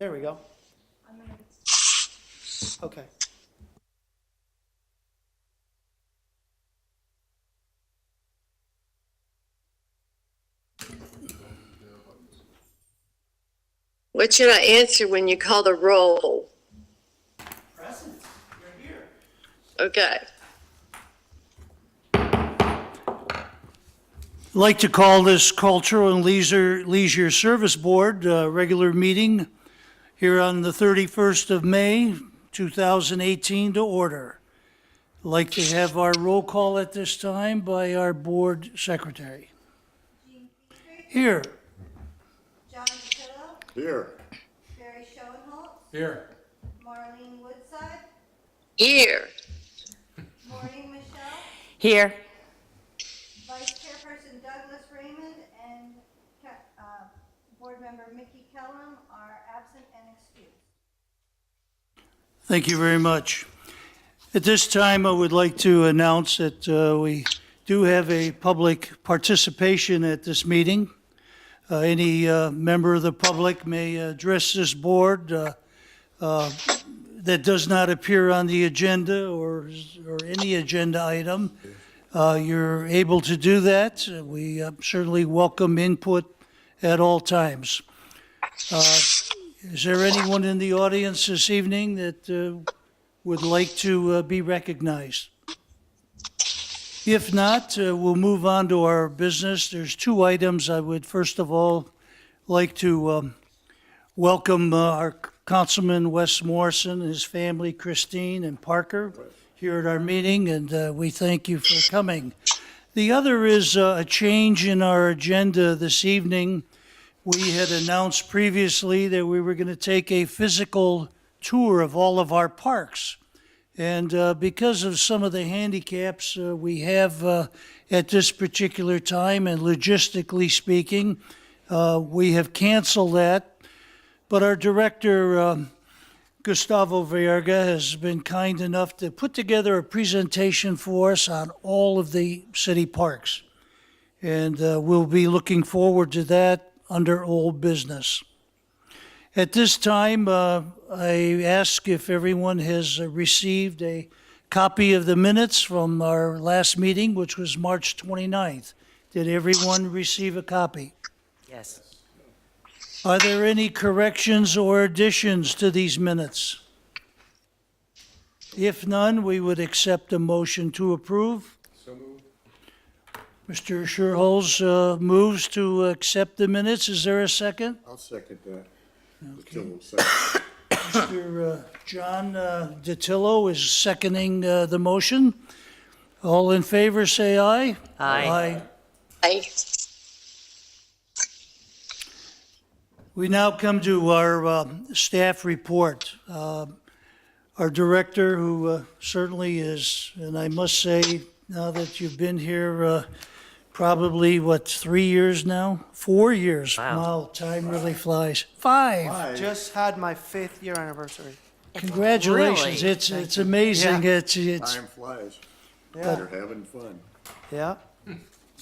There we go. Okay. What should I answer when you call the roll? Present, you're here. Okay. I'd like to call this Cultural and Leisure Service Board regular meeting here on the 31st of May, 2018 to order. I'd like to have our roll call at this time by our board secretary. Here. John Patillo, Here. Barry Schoenholtz, Here. Marlene Woodside, Here. Maureen Michelle, Here. Vice Chairperson Douglas Raymond, and Board Member Mickey Kellum are absent and excused. Thank you very much. At this time, I would like to announce that we do have a public participation at this meeting. Any member of the public may address this board that does not appear on the agenda or any agenda item. You're able to do that. We certainly welcome input at all times. Is there anyone in the audience this evening that would like to be recognized? If not, we'll move on to our business. There's two items I would first of all like to welcome our Councilman Wes Morrison and his family, Christine and Parker, here at our meeting, and we thank you for coming. The other is a change in our agenda this evening. We had announced previously that we were going to take a physical tour of all of our parks. And because of some of the handicaps we have at this particular time, and logistically speaking, we have canceled that. But our director, Gustavo Verga, has been kind enough to put together a presentation for us on all of the city parks. And we'll be looking forward to that under old business. At this time, I ask if everyone has received a copy of the minutes from our last meeting, which was March 29th. Did everyone receive a copy? Yes. Are there any corrections or additions to these minutes? If none, we would accept a motion to approve. So moved. Mr. Sherholz moves to accept the minutes. Is there a second? I'll second that. Okay. Patillo, second. Mr. John DiTillo is seconding the motion. All in favor, say aye. Aye. I We now come to our staff report. Our director, who certainly is, and I must say, now that you've been here probably, 3 years now? 4 years. Wow. Time really flies. Five. Just had my 5th year anniversary. Congratulations. Really? It's amazing. Yeah. It's Time flies. Yeah. You're having fun. Yeah,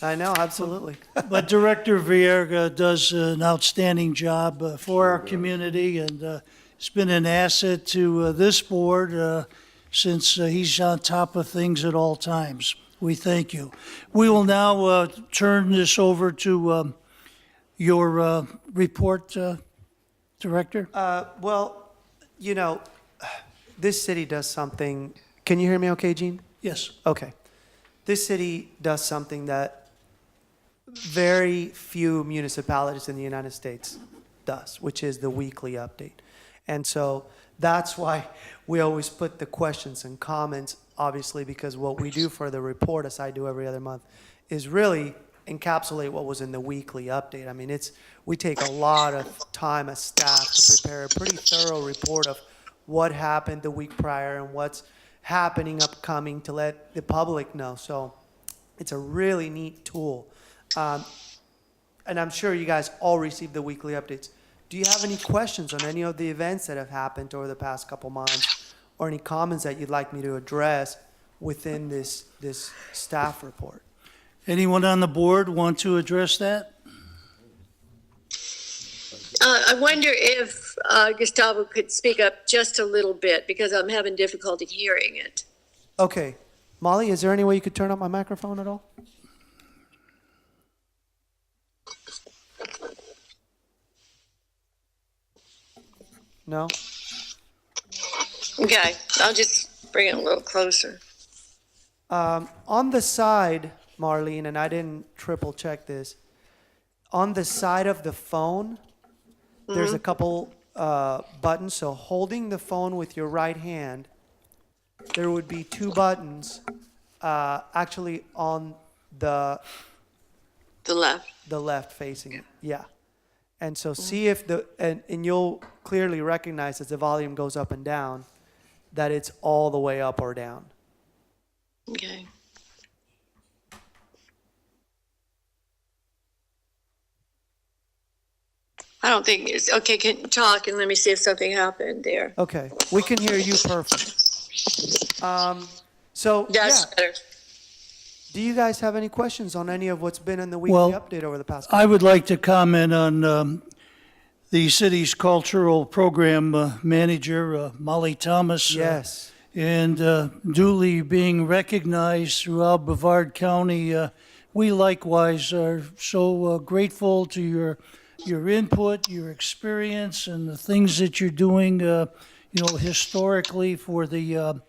I know, absolutely. But Director Vierga does an outstanding job for our community, and it's been an asset to this board since he's on top of things at all times. We thank you. We will now turn this over to your report, Director. Well, you know, this city does something. Can you hear me okay, Gene? Yes. Okay. This city does something that very few municipalities in the United States does, which is the weekly update. And so that's why we always put the questions and comments, obviously, because what we do for the report, as I do every other month, is really encapsulate what was in the weekly update. I mean, we take a lot of time as staff to prepare a pretty thorough report of what happened the week prior and what's happening upcoming to let the public know. So it's a really neat tool. And I'm sure you guys all received the weekly updates. Do you have any questions on any of the events that have happened over the past couple months, or any comments that you'd like me to address within this staff report? Anyone on the board want to address that? I wonder if Gustavo could speak up just a little bit because I'm having difficulty hearing it. Okay. Molly, is there any way you could turn up my microphone at all? No? Okay, I'll just bring it a little closer. On the side, Marlene, and I didn't triple check this, on the side of the phone, there's a couple buttons. So holding the phone with your right hand, there would be two buttons actually on The left. the left facing it. Yeah. And so see if and you'll clearly recognize as the volume goes up and down that it's all the way up or down. Okay. I don't think it's okay. Can talk and let me see if something happened there. Okay. We can hear you perfect. So That's yeah. better. Do you guys have any questions on any of what's been in the weekly Well, update over the past I would like to comment on the city's cultural program manager, Molly Thomas. Yes. And duly being recognized throughout Brevard County. We likewise are so grateful to your input, your experience, and the things that you're doing, historically for the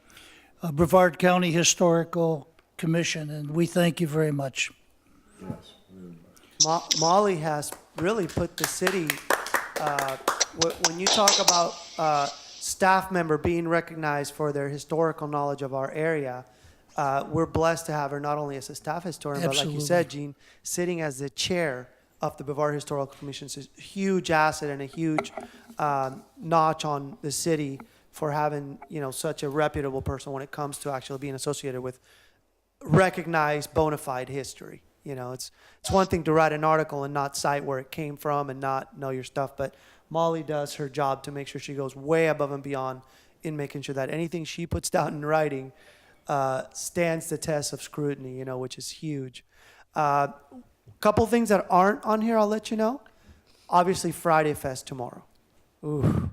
Brevard County Historical Commission, and we thank you very much. Molly has really put the city, when you talk about staff member being recognized for their historical knowledge of our area, we're blessed to have her not only as a staff historian, but like you Absolutely. said, Gene, sitting as the chair of the Brevard Historical Commission. It's a huge asset and a huge notch on the city for having, such a reputable person when it comes to actually being associated with recognized bona fide history. It's one thing to write an article and not cite where it came from and not know your stuff, but Molly does her job to make sure she goes way above and beyond in making sure that anything she puts down in writing stands the test of scrutiny, which is huge. Couple things that aren't on here, I'll let you know. Obviously, Friday Fest tomorrow. Ooh,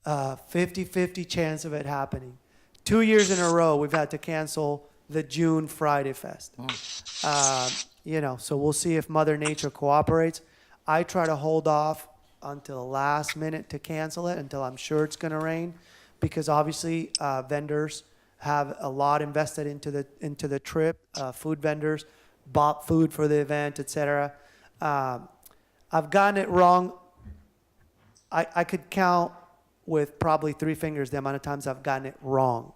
50-50 chance of it happening. 2 years in a row, we've had to cancel the June Friday Fest. So we'll see if Mother Nature cooperates. I try to hold off until the last minute to cancel it until I'm sure it's going to rain, because obviously vendors have a lot invested into the trip. Food vendors bought food for the event, etc. I've gotten it wrong. I could count with probably 3 fingers the amount of times I've gotten it wrong,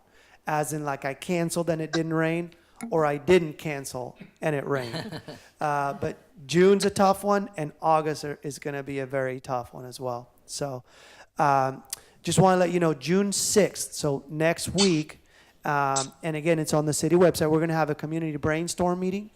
as in like I canceled and it didn't rain, or I didn't cancel and it rained. But June's a tough one, and August is going to be a very tough one as well. So just want to let you know, June 6th, so next week, and again, it's on the city website, we're going to have a community brainstorm meeting.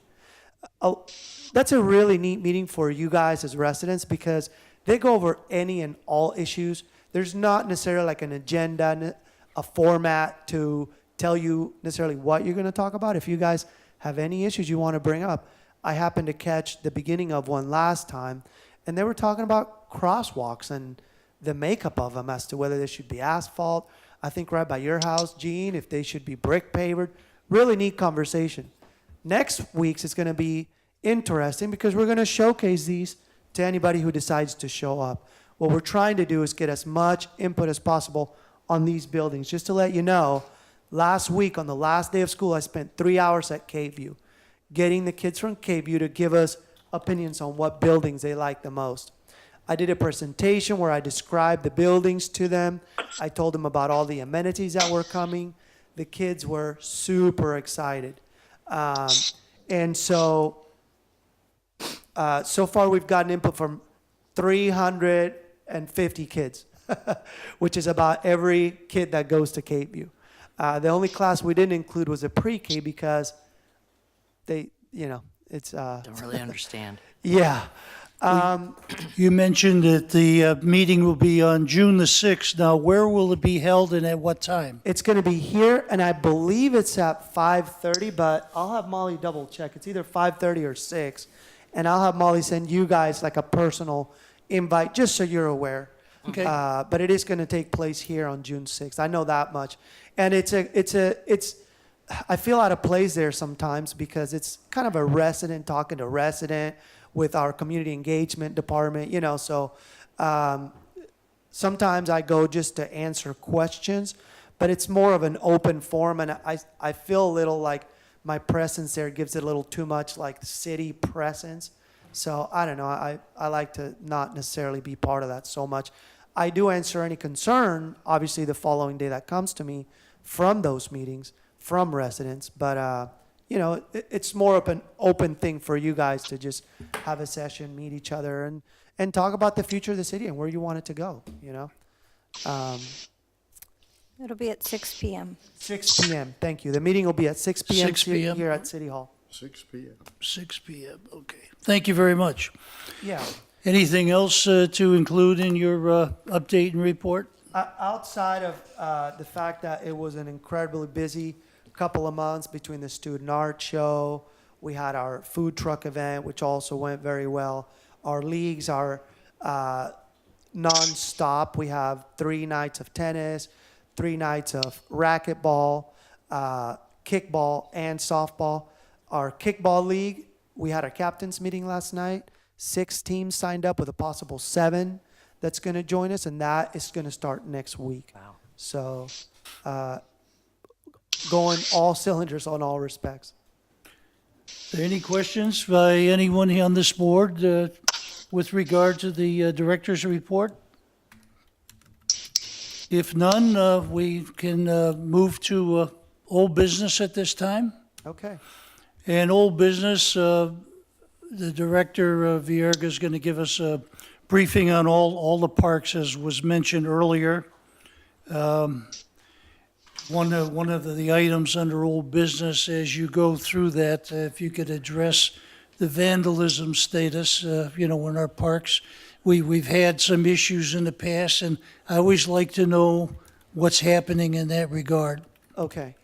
Oh, that's a really neat meeting for you guys as residents, because they go over any and all issues. There's not necessarily like an agenda, a format to tell you necessarily what you're going to talk about. If you guys have any issues you want to bring up, I happened to catch the beginning of one last time, and they were talking about crosswalks and the makeup of them as to whether they should be asphalt. I think right by your house, Gene, if they should be brick pavered. Really neat conversation. Next week's is going to be interesting because we're going to showcase these to anybody who decides to show up. What we're trying to do is get as much input as possible on these buildings. Just to let you know, last week on the last day of school, I spent 3 hours at Cape View, getting the kids from Cape View to give us opinions on what buildings they like the most. I did a presentation where I described the buildings to them. I told them about all the amenities that were coming. The kids were super excited. And so far we've gotten input from 350 kids, which is about every kid that goes to Cape View. The only class we didn't include was a pre-K because it's... Don't really understand. Yeah. You mentioned that the meeting will be on June the 6th. Now, where will it be held and at what time? It's going to be here, and I believe it's at 5:30, but I'll have Molly double check. It's either 5:30 or 6, and I'll have Molly send you guys like a personal invite, just so you're aware. Okay. But it is going to take place here on June 6th. I know that much. And I feel out of place there sometimes because it's kind of a resident talking to resident with our community engagement department, so sometimes I go just to answer questions, but it's more of an open forum, and I feel a little like my presence there gives it a little too much like city presence. So I don't know, I like to not necessarily be part of that so much. I do answer any concern, obviously the following day that comes to me from those meetings, from residents, but it's more of an open thing for you guys to just have a session, meet each other, and talk about the future of the city and where you want it to go, It'll be at 6 p.m. 6 p.m., thank you. The meeting will be at 6 p.m. 6 p.m. here at City Hall. 6 p.m. 6 p.m., okay. Thank you very much. Yeah. Anything else to include in your update and report? Outside of the fact that it was an incredibly busy couple of months between the student art show, we had our food truck event, which also went very well. Our leagues are nonstop. We have 3 nights of tennis, 3 nights of racquetball, kickball, and softball. Our kickball league, we had our captains meeting last night. 6 teams signed up with a possible 7 that's going to join us, and that is going to start next week. Wow. So going all cylinders on all respects. Are there any questions by anyone here on this board with regard to the director's report? If none, we can move to old business at this time. Okay. And old business, the director, Vierga, is going to give us a briefing on all the parks, as was mentioned earlier. One of the items under old business, as you go through that, if you could address the vandalism status, in our parks. We've had some issues in the past, and I always like to know what's happening in that regard. Okay.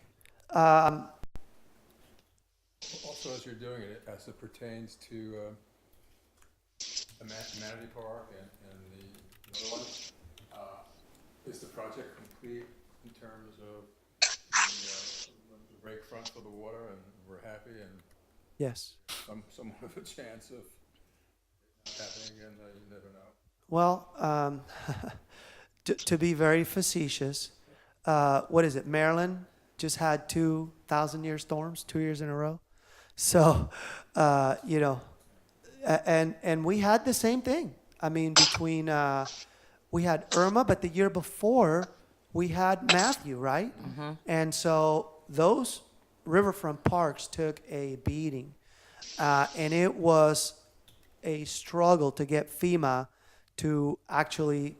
Also, as you're doing it, as it pertains to the Manatee Park and the other one, is the project complete in terms of the breakfront for the water, and we're happy, and Yes. somewhat of a chance of it not happening again, you never know. Well, to be very facetious, what is it? Maryland just had 2,000-year storms 2 years in a row. So, and we had the same thing. I mean, between we had Irma, but the year before we had Matthew, right? Mm-hmm. And so those riverfront parks took a beating, and it was a struggle to get FEMA to actually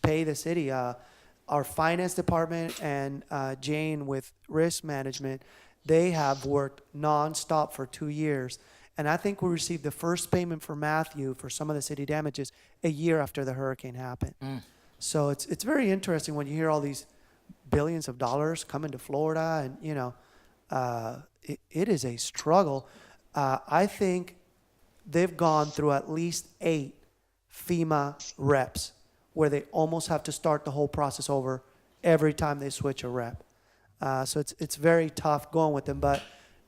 pay the city. Our finance department and Jane with risk management, they have worked nonstop for 2 years. And I think we received the first payment for Matthew for some of the city damages a year after the hurricane happened. So it's very interesting when you hear all these billions of dollars coming to Florida, and it is a struggle. I think they've gone through at least 8 FEMA reps where they almost have to start the whole process over every time they switch a rep. So it's very tough going with them. But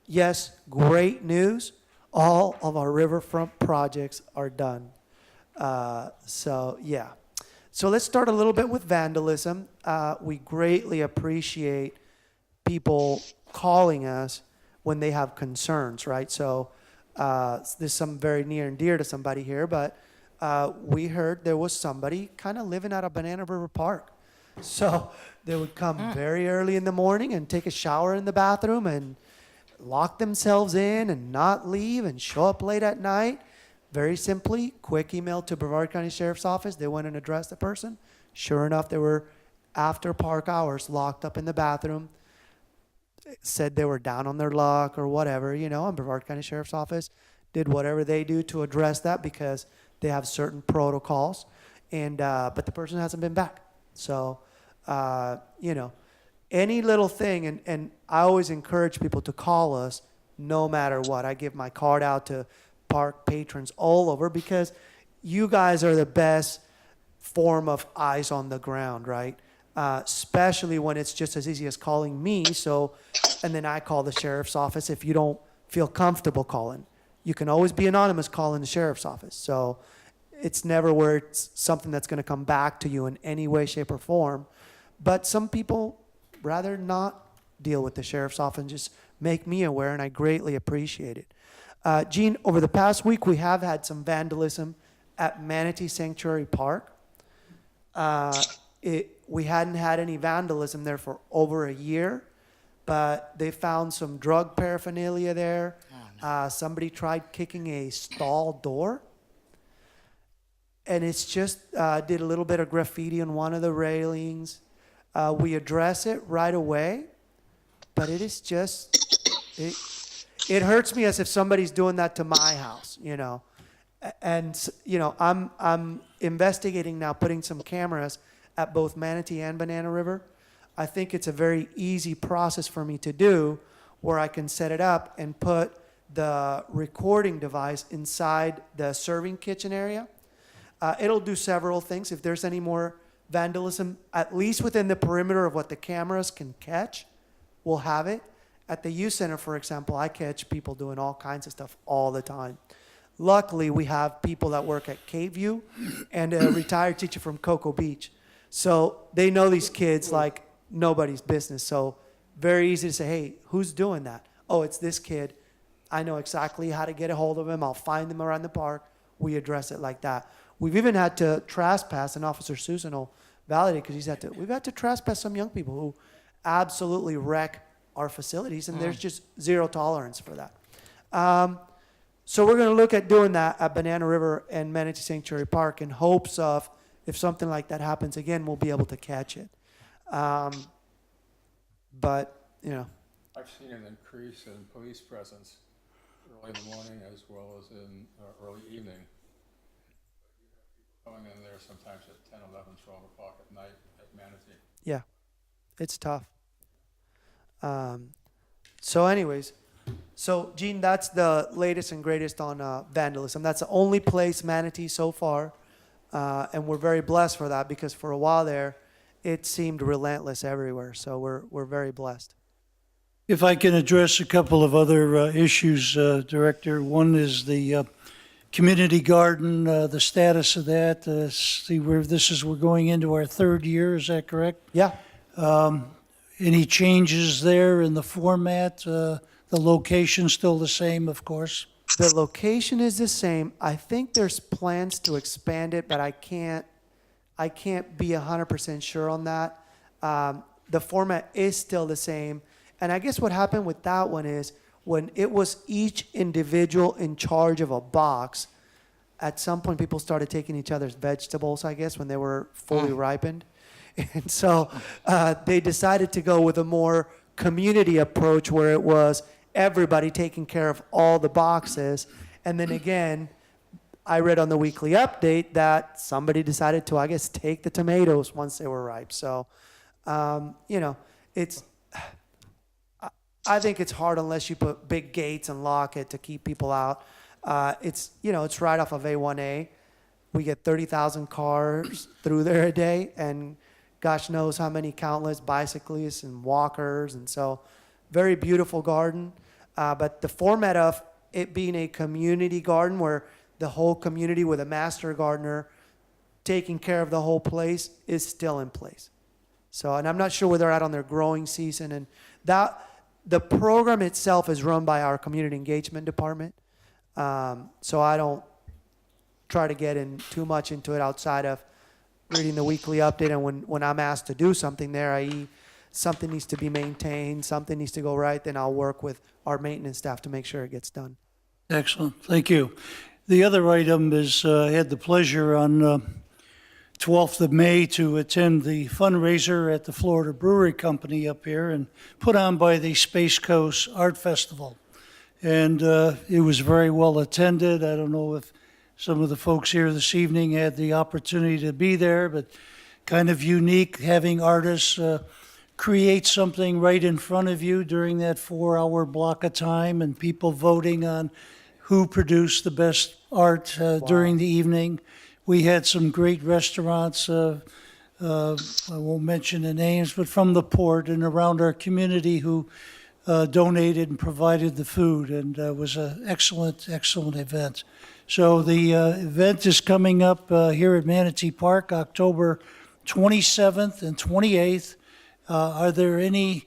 yes, great news. All of our riverfront projects are done. So yeah. So let's start a little bit with vandalism. We greatly appreciate people calling us when they have concerns, right? So this is some very near and dear to somebody here, but we heard there was somebody kind of living out of Banana River Park. So they would come very early in the morning and take a shower in the bathroom and lock themselves in and not leave and show up late at night. Very simply, quick email to Brevard County Sheriff's Office. They went and addressed the person. Sure enough, they were after park hours locked up in the bathroom. Said they were down on their luck or whatever, and Brevard County Sheriff's Office did whatever they do to address that because they have certain protocols. And but the person hasn't been back. So, any little thing, and I always encourage people to call us no matter what. I give my card out to park patrons all over because you guys are the best form of eyes on the ground, right? Especially when it's just as easy as calling me. So, and then I call the sheriff's office if you don't feel comfortable calling. You can always be anonymous calling the sheriff's office. So it's never where it's something that's going to come back to you in any way, shape, or form. But some people rather not deal with the sheriff's office and just make me aware, and I greatly appreciate it. Gene, over the past week, we have had some vandalism at Manatee Sanctuary Park. We hadn't had any vandalism there for over a year, but they found some drug paraphernalia there. Somebody tried kicking a stall door, and it's just did a little bit of graffiti on one of the railings. We address it right away, but it is just, it hurts me as if somebody's doing that to my house, you know. And, you know, I'm investigating now putting some cameras at both Manatee and Banana River. I think it's a very easy process for me to do where I can set it up and put the recording device inside the serving kitchen area. It'll do several things. If there's any more vandalism, at least within the perimeter of what the cameras can catch, we'll have it. At the youth center, for example, I catch people doing all kinds of stuff all the time. Luckily, we have people that work at Cave View and a retired teacher from Cocoa Beach. So they know these kids like nobody's business. So very easy to say, hey, who's doing that? Oh, it's this kid. I know exactly how to get a hold of him. I'll find them around the park. We address it like that. We've even had to trespass, and Officer Susan will validate because we've had to trespass some young people who absolutely wreck our facilities, and there's just zero tolerance for that. So we're going to look at doing that at Banana River and Manatee Sanctuary Park in hopes of, if something like that happens again, we'll be able to catch it. But, you know. I've seen an increase in police presence early in the morning as well as in early evening. Going in there sometimes at 10, 11, 12 o'clock at night at Manatee. Yeah, it's tough. So anyways, so Gene, that's the latest and greatest on vandalism. That's the only place Manatee so far, and we're very blessed for that because for a while there, it seemed relentless everywhere. So we're very blessed. If I can address a couple of other issues, Director. One is the community garden, the status of that. We're going into our third year, is that correct? Yeah. Any changes there in the format? The location still the same, of course? The location is the same. I think there's plans to expand it, but I can't be 100% sure on that. The format is still the same. And I guess what happened with that one is when it was each individual in charge of a box, at some point people started taking each other's vegetables, I guess, when they were fully ripened. And so they decided to go with a more community approach where it was everybody taking care of all the boxes. And then again, I read on the weekly update that somebody decided to, I guess, take the tomatoes once they were ripe. So, you know, I think it's hard unless you put big gates and lock it to keep people out. It's right off of A1A. We get 30,000 cars through there a day, and gosh knows how many countless bicyclists and walkers. And so, very beautiful garden. But the format of it being a community garden where the whole community with a master gardener taking care of the whole place is still in place. So, and I'm not sure where they're at on their growing season. And the program itself is run by our community engagement department. So I don't try to get in too much into it outside of reading the weekly update. And when I'm asked to do something there, i.e. something needs to be maintained, something needs to go right, then I'll work with our maintenance staff to make sure it gets done. Excellent, thank you. The other item is I had the pleasure on 12th of May to attend the fundraiser at the Florida Brewery Company up here and put on by the Space Coast Art Festival. And it was very well attended. I don't know if some of the folks here this evening had the opportunity to be there, but kind of unique having artists create something right in front of you during that 4-hour block of time and people voting on who produced the best art during the evening. We had some great restaurants, I won't mention the names, but from the port and around our community who donated and provided the food, and it was an excellent, excellent event. So the event is coming up here at Manatee Park, October 27th and 28th. Are there any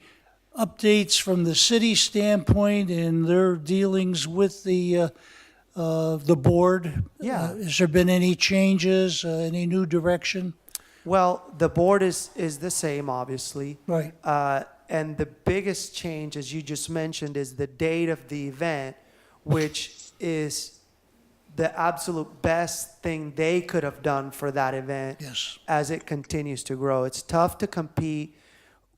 updates from the city standpoint in their dealings with the board? Yeah. Has there been any changes, any new direction? Well, the board is the same, obviously. Right. And the biggest change, as you just mentioned, is the date of the event, which is the absolute best thing they could have done for that event. Yes. As it continues to grow. It's tough to compete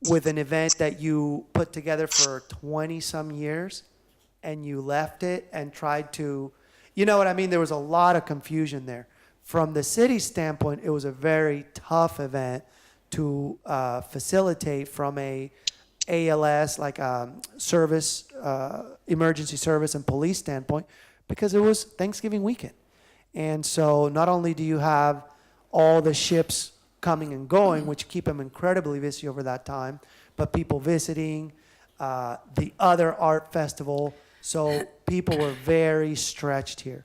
with an event that you put together for 20 some years and you left it and tried to, you know what I mean? There was a lot of confusion there. From the city standpoint, it was a very tough event to facilitate from a ALS, like service, emergency service and police standpoint, because it was Thanksgiving weekend. And so not only do you have all the ships coming and going, which keep them incredibly busy over that time, but people visiting, the other art festival. So people were very stretched here.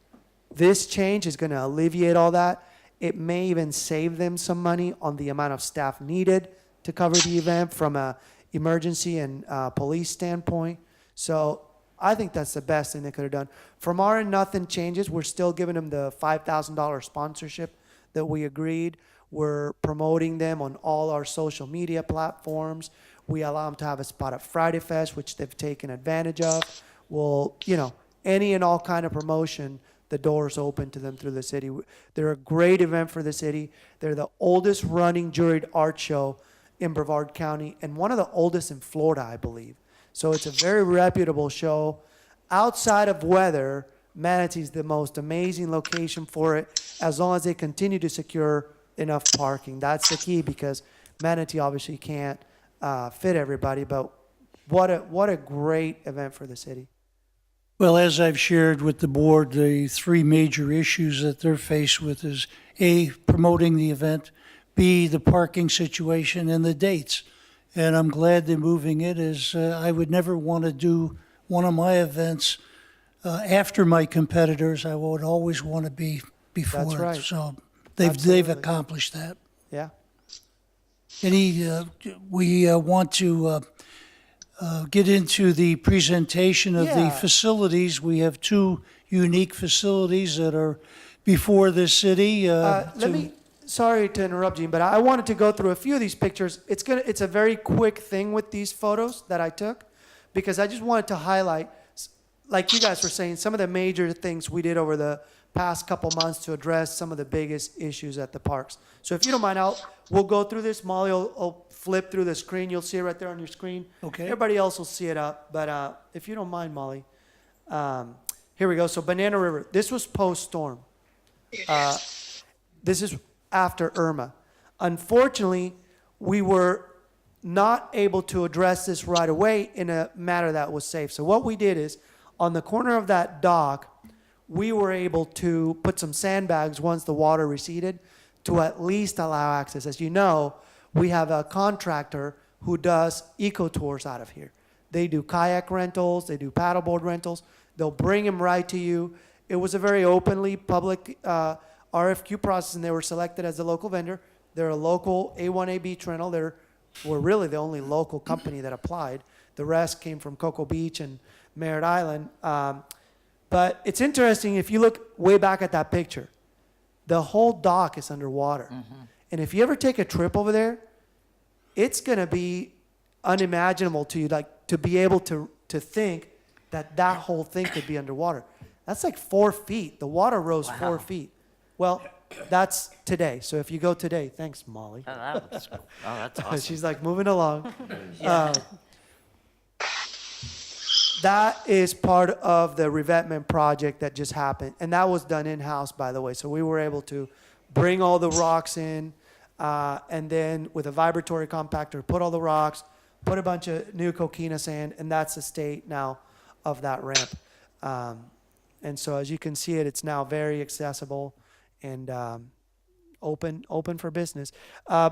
This change is going to alleviate all that. It may even save them some money on the amount of staff needed to cover the event from a emergency and police standpoint. So I think that's the best thing they could have done. From our end, nothing changes. We're still giving them the $5,000 sponsorship that we agreed. We're promoting them on all our social media platforms. We allow them to have a spot at Friday Fest, which they've taken advantage of. We'll, any and all kind of promotion, the door's open to them through the city. They're a great event for the city. They're the oldest running juried art show in Brevard County and one of the oldest in Florida, I believe. So it's a very reputable show. Outside of weather, Manatee's the most amazing location for it, as long as they continue to secure enough parking. That's the key, because Manatee obviously can't fit everybody, but what a great event for the city. Well, as I've shared with the board, the three major issues that they're faced with is A, promoting the event, B, the parking situation, and the dates. And I'm glad they're moving it, as I would never want to do one of my events after my competitors. I would always want to be before. That's right. So they've Absolutely. accomplished that. Yeah. We want to get into the presentation of the Yeah. facilities. We have two unique facilities that are before the city. Sorry to interrupt you, but I wanted to go through a few of these pictures. It's a very quick thing with these photos that I took, because I just wanted to highlight, like you guys were saying, some of the major things we did over the past couple months to address some of the biggest issues at the parks. So if you don't mind, we'll go through this. Molly will flip through the screen. You'll see it right there on your screen. Okay. Everybody else will see it up, but if you don't mind, Molly. Here we go. So Banana River. This was post-storm. This is after Irma. Unfortunately, we were not able to address this right away in a manner that was safe. So what we did is, on the corner of that dock, we were able to put some sandbags once the water receded to at least allow access. As you know, we have a contractor who does eco tours out of here. They do kayak rentals, they do paddleboard rentals. They'll bring them right to you. It was a very openly public RFQ process, and they were selected as a local vendor. They're a local A1A Beach rental. We're really the only local company that applied. The rest came from Cocoa Beach and Merritt Island. But it's interesting, if you look way back at that picture, the whole dock is underwater. Mm-hmm. And if you ever take a trip over there, it's going to be unimaginable to you, like, to be able to think that whole thing could be underwater. That's like 4 feet. The water rose 4 feet. Well, that's today. So if you go today, thanks, Molly. That's awesome. She's like moving along. That is part of the revetment project that just happened. And that was done in-house, by the way. So we were able to bring all the rocks in, and then with a vibratory compactor, put all the rocks, put a bunch of new coquina sand, and that's the state now of that ramp. And so as you can see it's now very accessible and open for business. A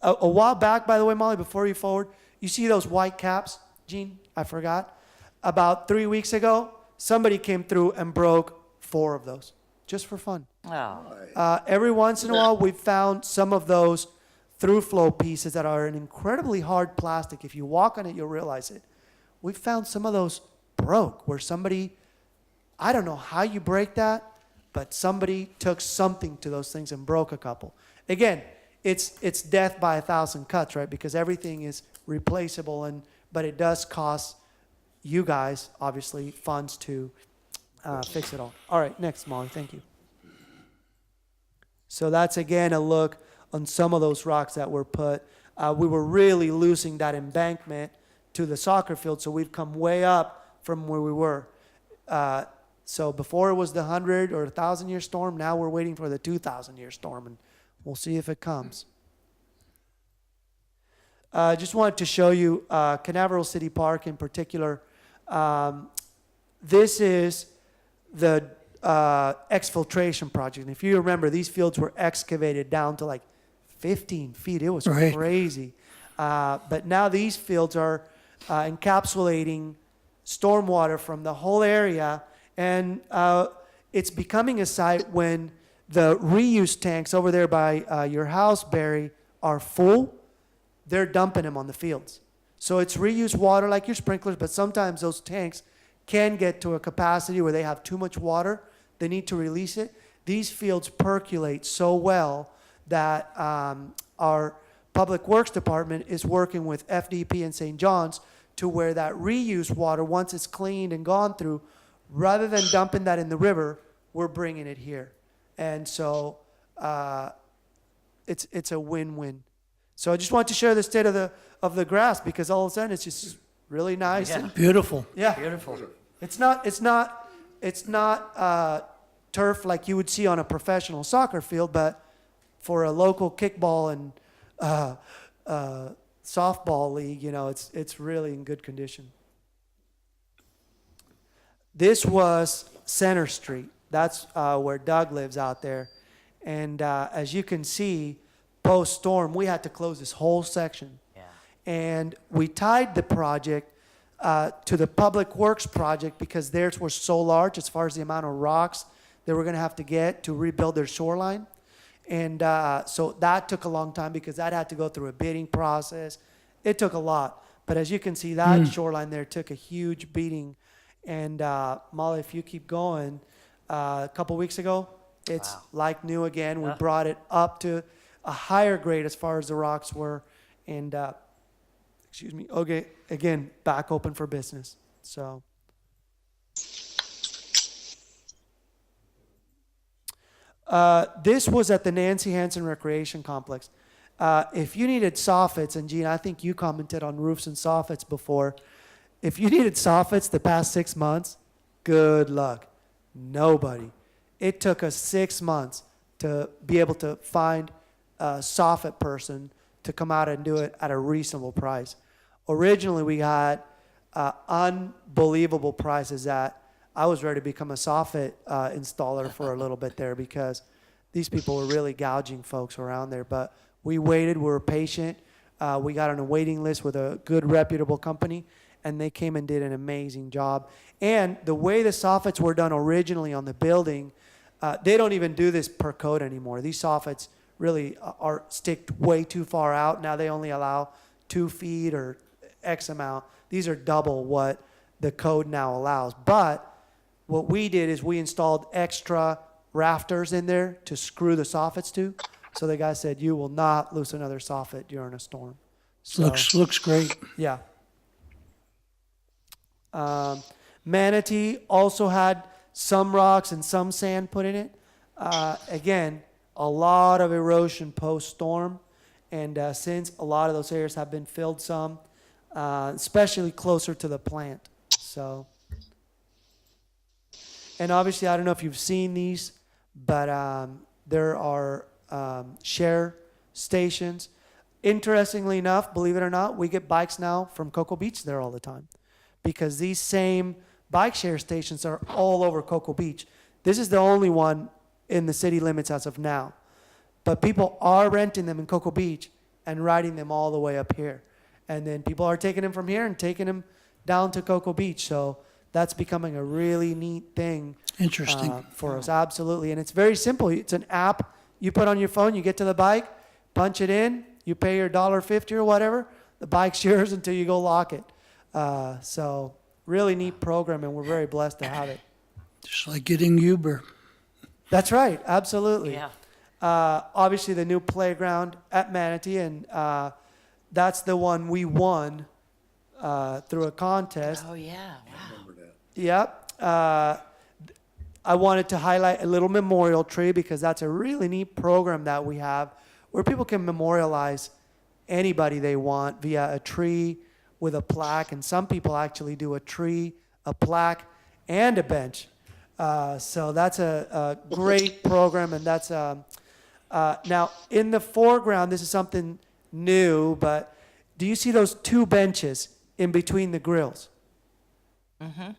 while back, by the way, Molly, before you forward, you see those white caps, Gene? I forgot. About 3 weeks ago, somebody came through and broke 4 of those, just for fun. Oh, Every once in a while, we've found some of those through flow pieces that are an incredibly hard plastic. If you walk on it, you'll realize it. We've found some of those broke where somebody, I don't know how you break that, but somebody took something to those things and broke a couple. Again, it's death by 1,000 cuts, right? Because everything is replaceable, but it does cost you guys, obviously, funds to fix it all. All right, next, Molly, thank you. So that's, again, a look on some of those rocks that were put. We were really losing that embankment to the soccer field, so we've come way up from where we were. So before it was the 100 or 1,000-year storm, now we're waiting for the 2,000-year storm, and we'll see if it comes. Just wanted to show you Canaveral City Park in particular. This is the exfiltration project. And if you remember, these fields were excavated down to like 15 feet. It was Right. crazy. But now these fields are encapsulating stormwater from the whole area. And it's becoming a site when the reuse tanks over there by your house, Barry, are full. They're dumping them on the fields. So it's reused water like your sprinklers, but sometimes those tanks can get to a capacity where they have too much water. They need to release it. These fields percolate so well that our Public Works Department is working with FDP and St. John's to where that reused water, once it's cleaned and gone through, rather than dumping that in the river, we're bringing it here. And so it's a win-win. So I just want to share the state of the grass because all of a sudden it's just really nice. Yeah. And, Beautiful. yeah. beautiful. It's not turf like you would see on a professional soccer field, but for a local kickball and softball league, it's really in good condition. This was Center Street. That's where Doug lives out there, and as you can see, post-storm, we had to close this whole section. Yeah. And we tied the project to the Public Works project because theirs were so large as far as the amount of rocks they were going to have to get to rebuild their shoreline. And so that took a long time because that had to go through a bidding process. It took a lot. But as you can see, that shoreline there took a huge beating. And Molly, if you keep going, a couple weeks ago, it's like new again. We brought it up to a higher grade as far as the rocks were. And okay, again, back open for business. So this was at the Nancy Hansen Recreation Complex. If you needed soffits, and Gene, I think you commented on roofs and soffits before. If you needed soffits the past 6 months, good luck. Nobody. It took us 6 months to be able to find a soffit person to come out and do it at a reasonable price. Originally, we had unbelievable prices that I was ready to become a soffit installer for a little bit there because these people were really gouging folks around there. But we waited, we were patient. We got on a waiting list with a good, reputable company, and they came and did an amazing job. And the way the soffits were done originally on the building, they don't even do this per code anymore. These soffits really are sticked way too far out. Now they only allow 2 feet or X amount. These are double what the code now allows. But what we did is we installed extra rafters in there to screw the soffits to. So the guy said, you will not lose another soffit during a storm. So, Looks great. yeah. Manatee also had some rocks and some sand put in it. Again, a lot of erosion post-storm. And since a lot of those areas have been filled some, especially closer to the plant. So, and obviously, I don't know if you've seen these, but there are share stations. Interestingly enough, believe it or not, we get bikes now from Cocoa Beach there all the time because these same bike share stations are all over Cocoa Beach. This is the only one in the city limits as of now. But people are renting them in Cocoa Beach and riding them all the way up here. And then people are taking them from here and taking them down to Cocoa Beach. So that's becoming a really neat thing. Interesting. For us, absolutely. And it's very simple. It's an app you put on your phone, you get to the bike, punch it in, you pay your $1.50 or whatever, the bike's yours until you go lock it. So really neat program, and we're very blessed to have it. Just like getting Uber. That's right, absolutely. Yeah. Obviously, the new playground at Manatee, and that's the one we won through a contest. Oh, yeah, wow. Remember that. Yep. I wanted to highlight a little memorial tree because that's a really neat program that we have where people can memorialize anybody they want via a tree with a plaque. And some people actually do a tree, a plaque, and a bench. So that's a great program. And that's now in the foreground, this is something new, but do you see those two benches in between the grills?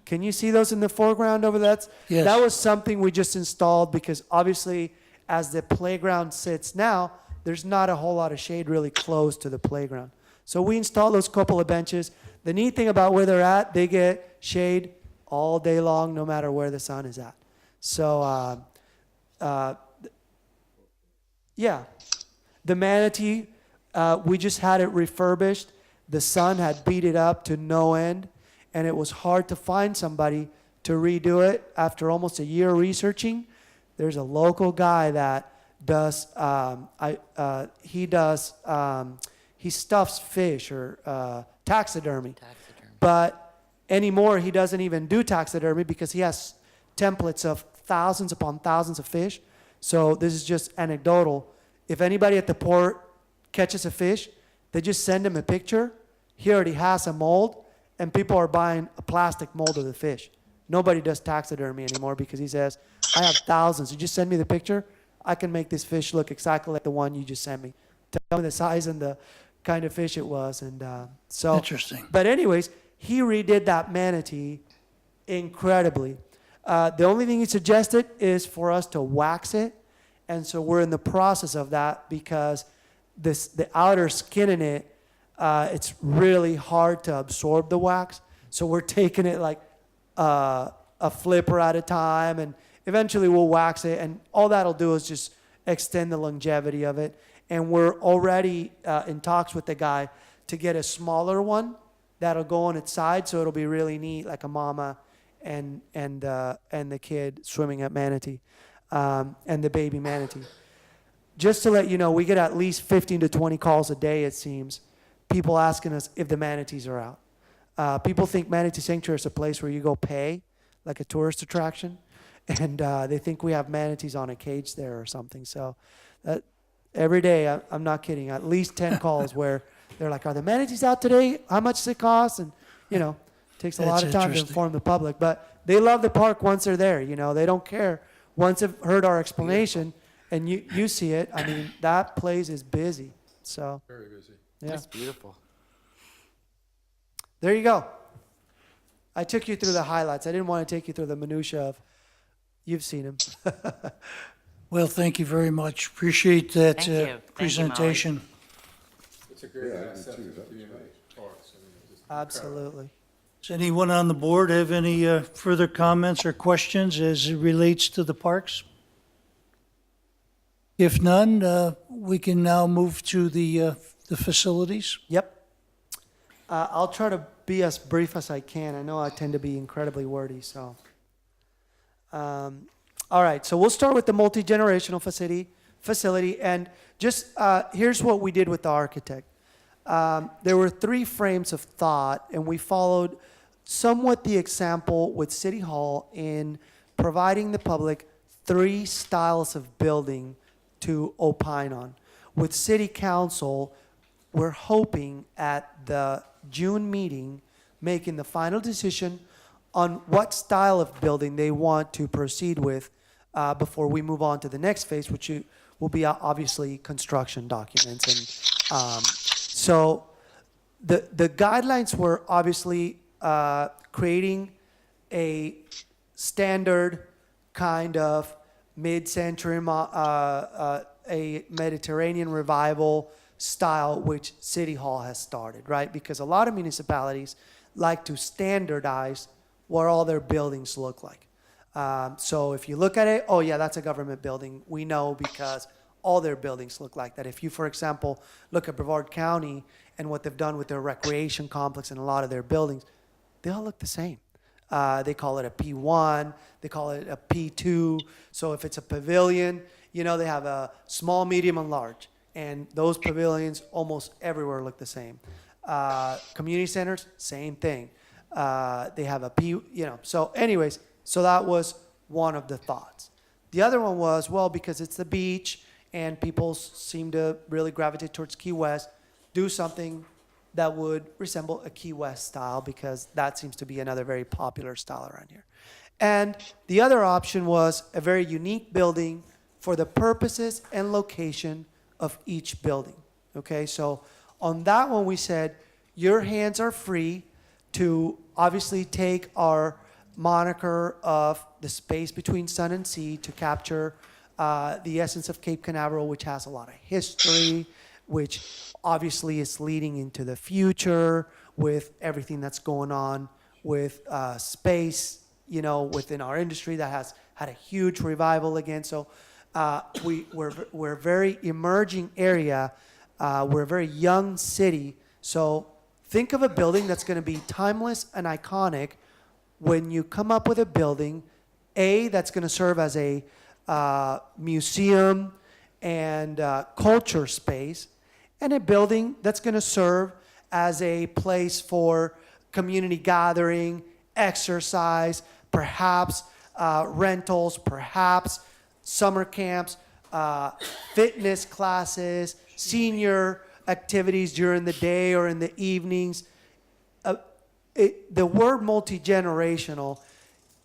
Can you see those in the foreground over there? Yes. That was something we just installed because obviously as the playground sits now, there's not a whole lot of shade really close to the playground. So we installed those couple of benches. The neat thing about where they're at, they get shade all day long no matter where the sun is at. So, yeah. The Manatee, we just had it refurbished. The sun had beat it up to no end. And it was hard to find somebody to redo it after almost a year researching. There's a local guy that does, he stuffs fish or taxidermy. But anymore, he doesn't even do taxidermy because he has templates of thousands upon thousands of fish. So this is just anecdotal. If anybody at the port catches a fish, they just send him a picture. He already has a mold. And people are buying a plastic mold of the fish. Nobody does taxidermy anymore because he says, I have thousands. You just send me the picture. I can make this fish look exactly like the one you just sent me. Tell me the size and the kind of fish it was. And so, Interesting. But anyways, he redid that manatee incredibly. The only thing he suggested is for us to wax it. And so we're in the process of that because the outer skin in it, it's really hard to absorb the wax. So we're taking it like a flipper at a time, and eventually we'll wax it. And all that'll do is just extend the longevity of it. And we're already in talks with the guy to get a smaller one that'll go on its side, so it'll be really neat, like a mama and the kid swimming at Manatee, and the baby manatee. Just to let you know, we get at least 15 to 20 calls a day, it seems. People asking us if the manatees are out. People think Manatee Sanctuary is a place where you go pay, like a tourist attraction, and they think we have manatees on a cage there or something. So that every day, I'm not kidding, at least 10 calls where they're like, are the manatees out today? How much does it cost? And, it takes a lot of That's time to interesting. inform the public. But they love the park once they're there. They don't care. Once they've heard our explanation and you see it, I mean, that place is busy. So, Very busy. yeah. That's beautiful. There you go. I took you through the highlights. I didn't want to take you through the minutia of, you've seen them. Well, thank you very much. Appreciate that Thank you. Thank you, Molly. presentation. It's a great Yeah, I do asset too. to the That was community. nice. Parks. I mean, it's just incredible. Absolutely. Does anyone on the board have any further comments or questions as it relates to the parks? If none, we can now move to the facilities. Yep. I'll try to be as brief as I can. I know I tend to be incredibly wordy, so. All right, so we'll start with the multi-generational facility, and just here's what we did with the architect. There were 3 frames of thought, and we followed somewhat the example with City Hall in providing the public 3 styles of building to opine on. With City Council, we're hoping at the June meeting, making the final decision on what style of building they want to proceed with before we move on to the next phase, which will be obviously construction documents. And so the guidelines were obviously creating a standard kind of mid-century, a Mediterranean revival style, which City Hall has started, right? Because a lot of municipalities like to standardize what all their buildings look like. So if you look at it, oh yeah, that's a government building. We know because all their buildings look like that. If you, for example, look at Brevard County and what they've done with their recreation complex and a lot of their buildings, they all look the same. They call it a P1, they call it a P2. So if it's a pavilion, you know, they have a small, medium, and large. And those pavilions almost everywhere look the same. Community centers, same thing. They have a P, you know. So anyways, so that was one of the thoughts. The other one was, well, because it's the beach and people seem to really gravitate towards Key West, do something that would resemble a Key West style, because that seems to be another very popular style around here. And the other option was a very unique building for the purposes and location of each building. Okay, so on that one we said, your hands are free to obviously take our moniker of the space between sun and sea to capture the essence of Cape Canaveral, which has a lot of history, which obviously is leading into the future with everything that's going on with space, you know, within our industry that has had a huge revival again. So we're a very emerging area. We're a very young city. So think of a building that's going to be timeless and iconic when you come up with a building, that's going to serve as a museum and culture space, and a building that's going to serve as a place for community gathering, exercise, perhaps rentals, perhaps summer camps, fitness classes, senior activities during the day or in the evenings. The word multi-generational,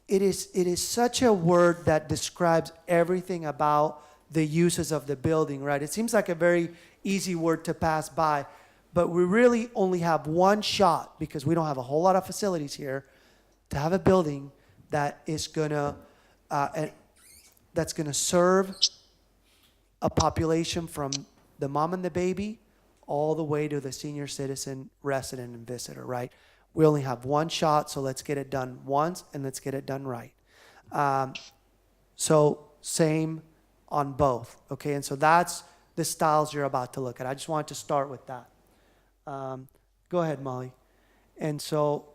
it is such a word that describes everything about the uses of the building, right? It seems like a very easy word to pass by, but we really only have one shot, because we don't have a whole lot of facilities here, to have a building that is gonna serve a population from the mom and the baby all the way to the senior citizen, resident, and visitor, right? We only have one shot, so let's get it done once and let's get it done right. So same on both, okay? And so that's the styles you're about to look at. I just wanted to start with that. Go ahead, Molly. And so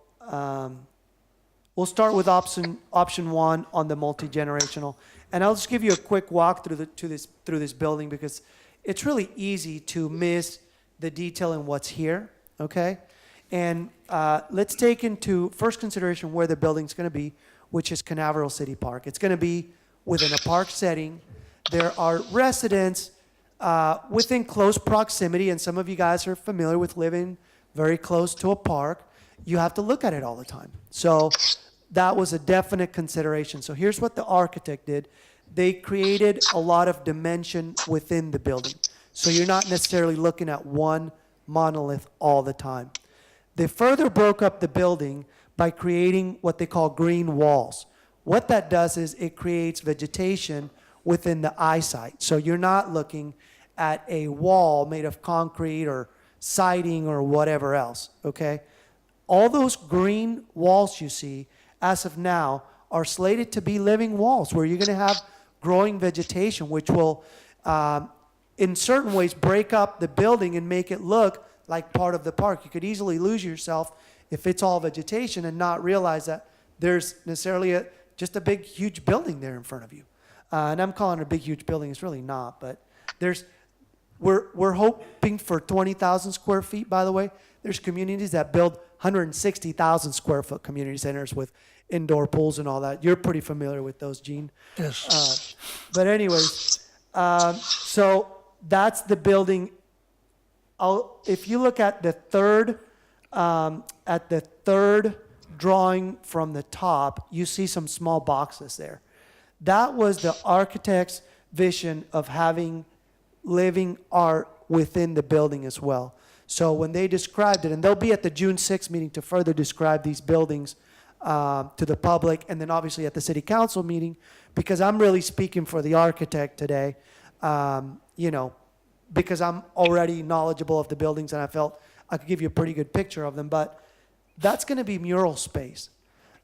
we'll start with option one on the multi-generational. And I'll just give you a quick walk through this building, because it's really easy to miss the detail in what's here, okay? And let's take into first consideration where the building's going to be, which is Canaveral City Park. It's going to be within a park setting. There are residents within close proximity, and some of you guys are familiar with living very close to a park. You have to look at it all the time. So that was a definite consideration. So here's what the architect did. They created a lot of dimension within the building. So you're not necessarily looking at one monolith all the time. They further broke up the building by creating what they call green walls. What that does is it creates vegetation within the eyesight. So you're not looking at a wall made of concrete or siding or whatever else, okay? All those green walls you see, as of now, are slated to be living walls where you're going to have growing vegetation, which will, in certain ways, break up the building and make it look like part of the park. You could easily lose yourself if it's all vegetation and not realize that there's necessarily just a big, huge building there in front of you. And I'm calling it a big, huge building. It's really not, but we're hoping for 20,000 square feet, by the way. There's communities that build 160,000 square foot community centers with indoor pools and all that. You're pretty familiar with those, Gene. Yes. But anyways, so that's the building. If you look at the third drawing from the top, you see some small boxes there. That was the architect's vision of having living art within the building as well. So when they described it, and they'll be at the June 6th meeting to further describe these buildings to the public, and then obviously at the city council meeting, because I'm really speaking for the architect today, you know, because I'm already knowledgeable of the buildings and I felt I could give you a pretty good picture of them, but that's going to be mural space.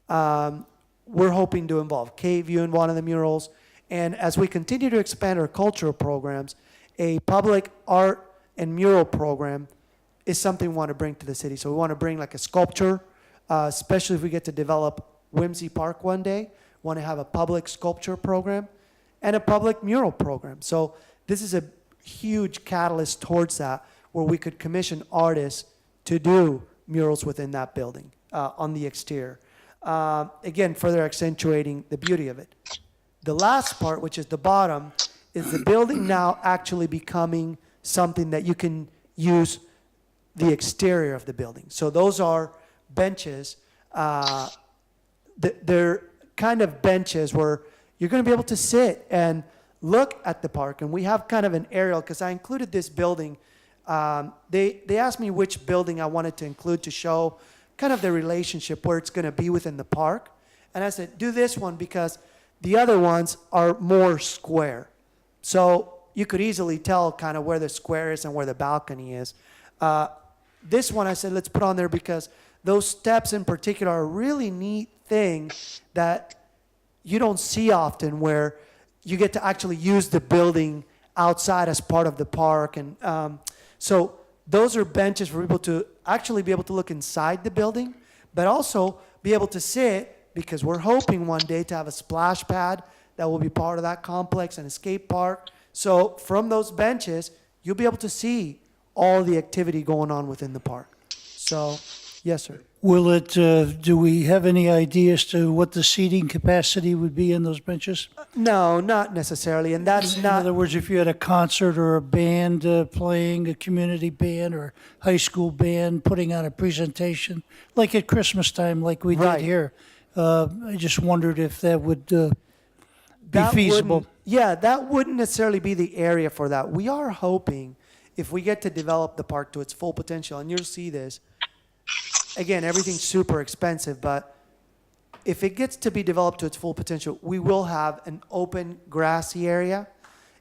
We're hoping to involve cave view in one of the murals, and as we continue to expand our cultural programs, a public art and mural program is something we want to bring to the city. So we want to bring like a sculpture, especially if we get to develop Whimsy Park one day. Want to have a public sculpture program and a public mural program. So this is a huge catalyst towards that, where we could commission artists to do murals within that building on the exterior. Again, further accentuating the beauty of it. The last part, which is the bottom, is the building now actually becoming something that you can use the exterior of the building. So those are benches. They're kind of benches where you're going to be able to sit and look at the park. And we have kind of an aerial, because I included this building. They asked me which building I wanted to include to show kind of the relationship where it's going to be within the park. And I said, do this one because the other ones are more square. So you could easily tell kind of where the square is and where the balcony is. This one I said, let's put on there because those steps in particular are a really neat thing that you don't see often, where you get to actually use the building outside as part of the park. And so those are benches for people to actually be able to look inside the building, but also be able to sit, because we're hoping one day to have a splash pad that will be part of that complex and a skate park. So from those benches, you'll be able to see all the activity going on within the park. So, yes, sir. Will it, do we have any idea as to what the seating capacity would be in those benches? No, not necessarily, and that's In not. other words, if you had a concert or a band playing, a community band or high school band putting on a presentation, like at Christmas time, like we did Right. here, I just wondered if that would be That feasible. wouldn't- Yeah, that wouldn't necessarily be the area for that. We are hoping, if we get to develop the park to its full potential, and you'll see this, again, everything's super expensive, but if it gets to be developed to its full potential, we will have an open grassy area.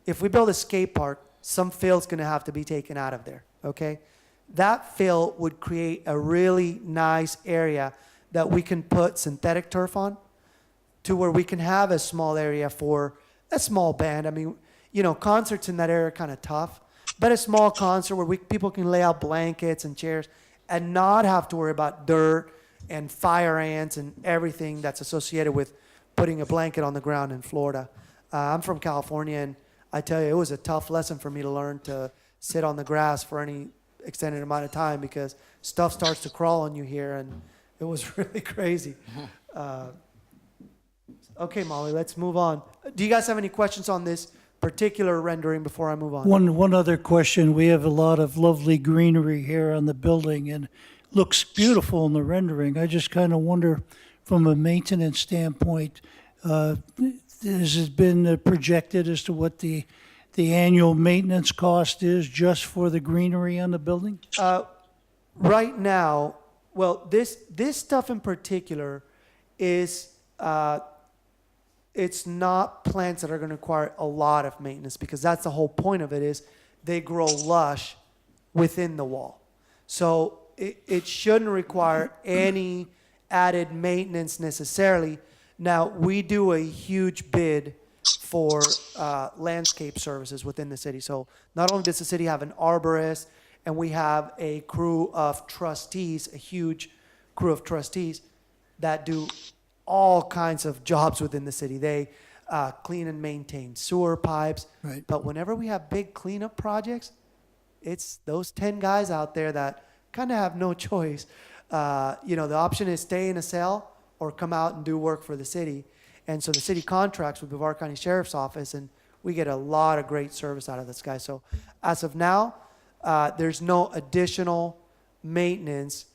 If we build a skate park, some fill's going to have to be taken out of there, okay? That fill would create a really nice area that we can put synthetic turf on, to where we can have a small area for a small band. I mean, you know, concerts in that area are kind of tough, but a small concert where people can lay out blankets and chairs and not have to worry about dirt and fire ants and everything that's associated with putting a blanket on the ground in Florida. I'm from California, and I tell you, it was a tough lesson for me to learn to sit on the grass for any extended amount of time, because stuff starts to crawl on you here, and it was really crazy. Okay, Molly, let's move on. Do you guys have any questions on this particular rendering before I move on? One other question. We have a lot of lovely greenery here on the building and looks beautiful in the rendering. I just kind of wonder, from a maintenance standpoint, has it been projected as to what the annual maintenance cost is just for the greenery on the building? Right now, well, this stuff in particular is, it's not plants that are going to require a lot of maintenance, because that's the whole point of it, is they grow lush within the wall. So it shouldn't require any added maintenance necessarily. Now, we do a huge bid for landscape services within the city. So not only does the city have an arborist, and we have a crew of trustees, a huge crew of trustees that do all kinds of jobs within the city. They clean and maintain sewer pipes. Right. But whenever we have big cleanup projects, it's those 10 guys out there that kind of have no choice. You know, the option is stay in a cell or come out and do work for the city. And so the city contracts with Brevard County Sheriff's Office, and we get a lot of great service out of this guy. So as of now, there's no additional maintenance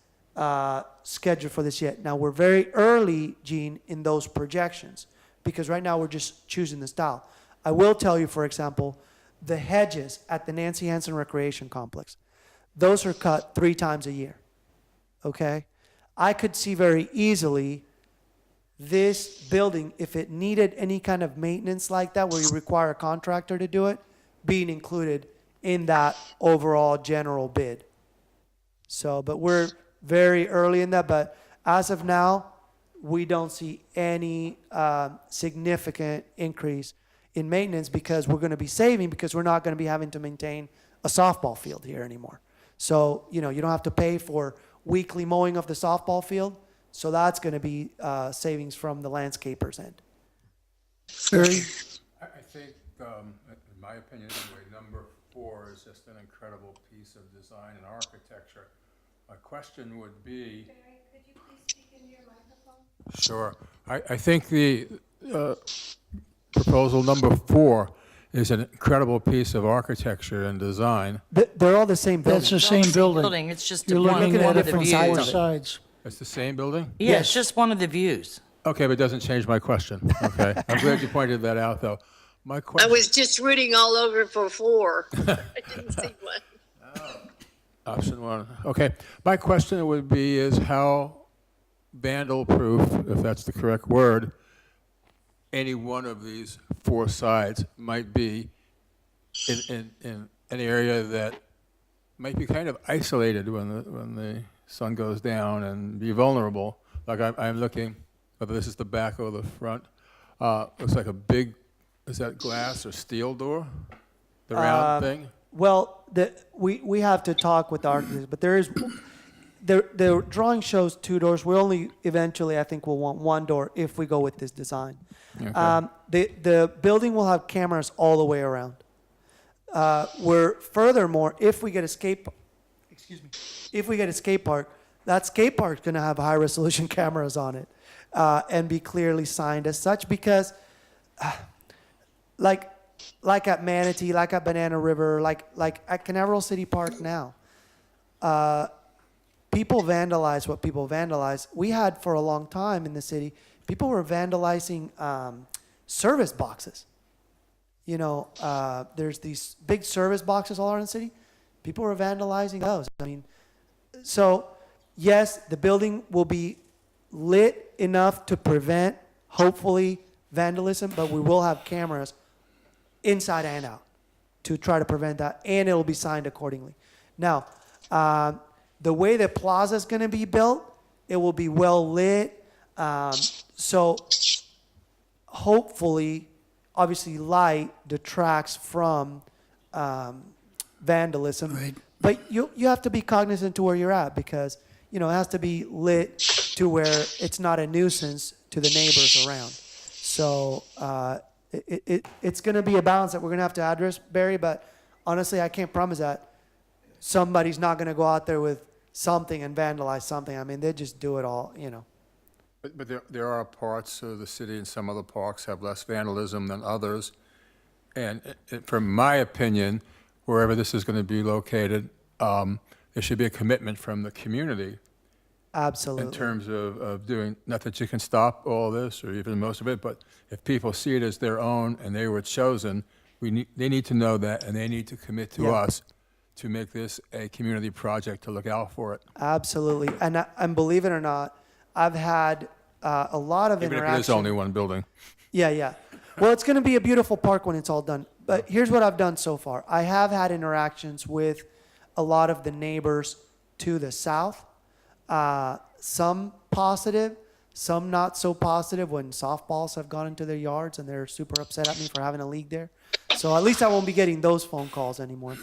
scheduled for this yet. Now, we're very early, Gene, in those projections, because right now we're just choosing the style. I will tell you, for example, the hedges at the Nancy Hansen Recreation Complex, those are cut 3 times a year, okay? I could see very easily this building, if it needed any kind of maintenance like that, where you require a contractor to do it, being included in that overall general bid. So, but we're very early in that, but as of now, we don't see any significant increase in maintenance because we're going to be saving because we're not going to be having to maintain a softball field here anymore. So, you don't have to pay for weekly mowing of the softball field. So that's going to be savings from the landscaper's end. Barry? I think, in my opinion, anyway, number 4 is just an incredible piece of design and architecture. My question would be. Barry, could you please speak into your microphone? Sure. I think the proposal number 4 is an incredible piece of architecture and design. They're all the same building. That's the same building. Building, it's just You're one looking at at it of the from four views. sides. It's the same building? Yeah, it's just one of the views. Okay, but it doesn't change my question. Okay. I'm glad you pointed that out, though. My I question. was just rooting all over for 4. I didn't see one. Option 1. Okay. My question would be is how vandal-proof, if that's the correct word, any one of these 4 sides might be in an area that might be kind of isolated when the sun goes down and be vulnerable. Like I'm looking, whether this is the back or the front, looks like a big, is that glass or steel door? The round thing? Well, we have to talk with the architects, but the drawing shows 2 doors. We only eventually, I think, will want 1 door if we go with this design. Okay. The building will have cameras all the way around. Furthermore, if we get a skate park, that skate park's going to have high resolution cameras on it and be clearly signed as such because, like at Manatee, like at Banana River, like at Canaveral City Park now, people vandalize what people vandalize. We had for a long time in the city, people were vandalizing service boxes. There's these big service boxes all around the city. People were vandalizing those. I mean, so yes, the building will be lit enough to prevent, hopefully, vandalism, but we will have cameras inside and out to try to prevent that, and it'll be signed accordingly. Now, the way the plaza is going to be built, it will be well lit. So hopefully, obviously, light detracts from vandalism. Right. But you have to be cognizant to where you're at because, it has to be lit to where it's not a nuisance to the neighbors around. So it's going to be a balance that we're going to have to address, Barry, but honestly, I can't promise that somebody's not going to go out there with something and vandalize something. I mean, they just do it all. But there are parts of the city and some other parks have less vandalism than others. And from my opinion, wherever this is going to be located, there should be a commitment from the community Absolutely. in terms of doing, not that you can stop all this or even most of it, but if people see it as their own and they were chosen, they need to know that and they need to commit to Yeah. us to make this a community project to look out for it. Absolutely. And believe it or not, I've had a lot of Even if interaction. it is only one building. Yeah. Well, it's going to be a beautiful park when it's all done. But here's what I've done so far. I have had interactions with a lot of the neighbors to the south. Some positive, some not so positive when softballs have gone into their yards and they're super upset at me for having a league there. So at least I won't be getting those phone calls anymore.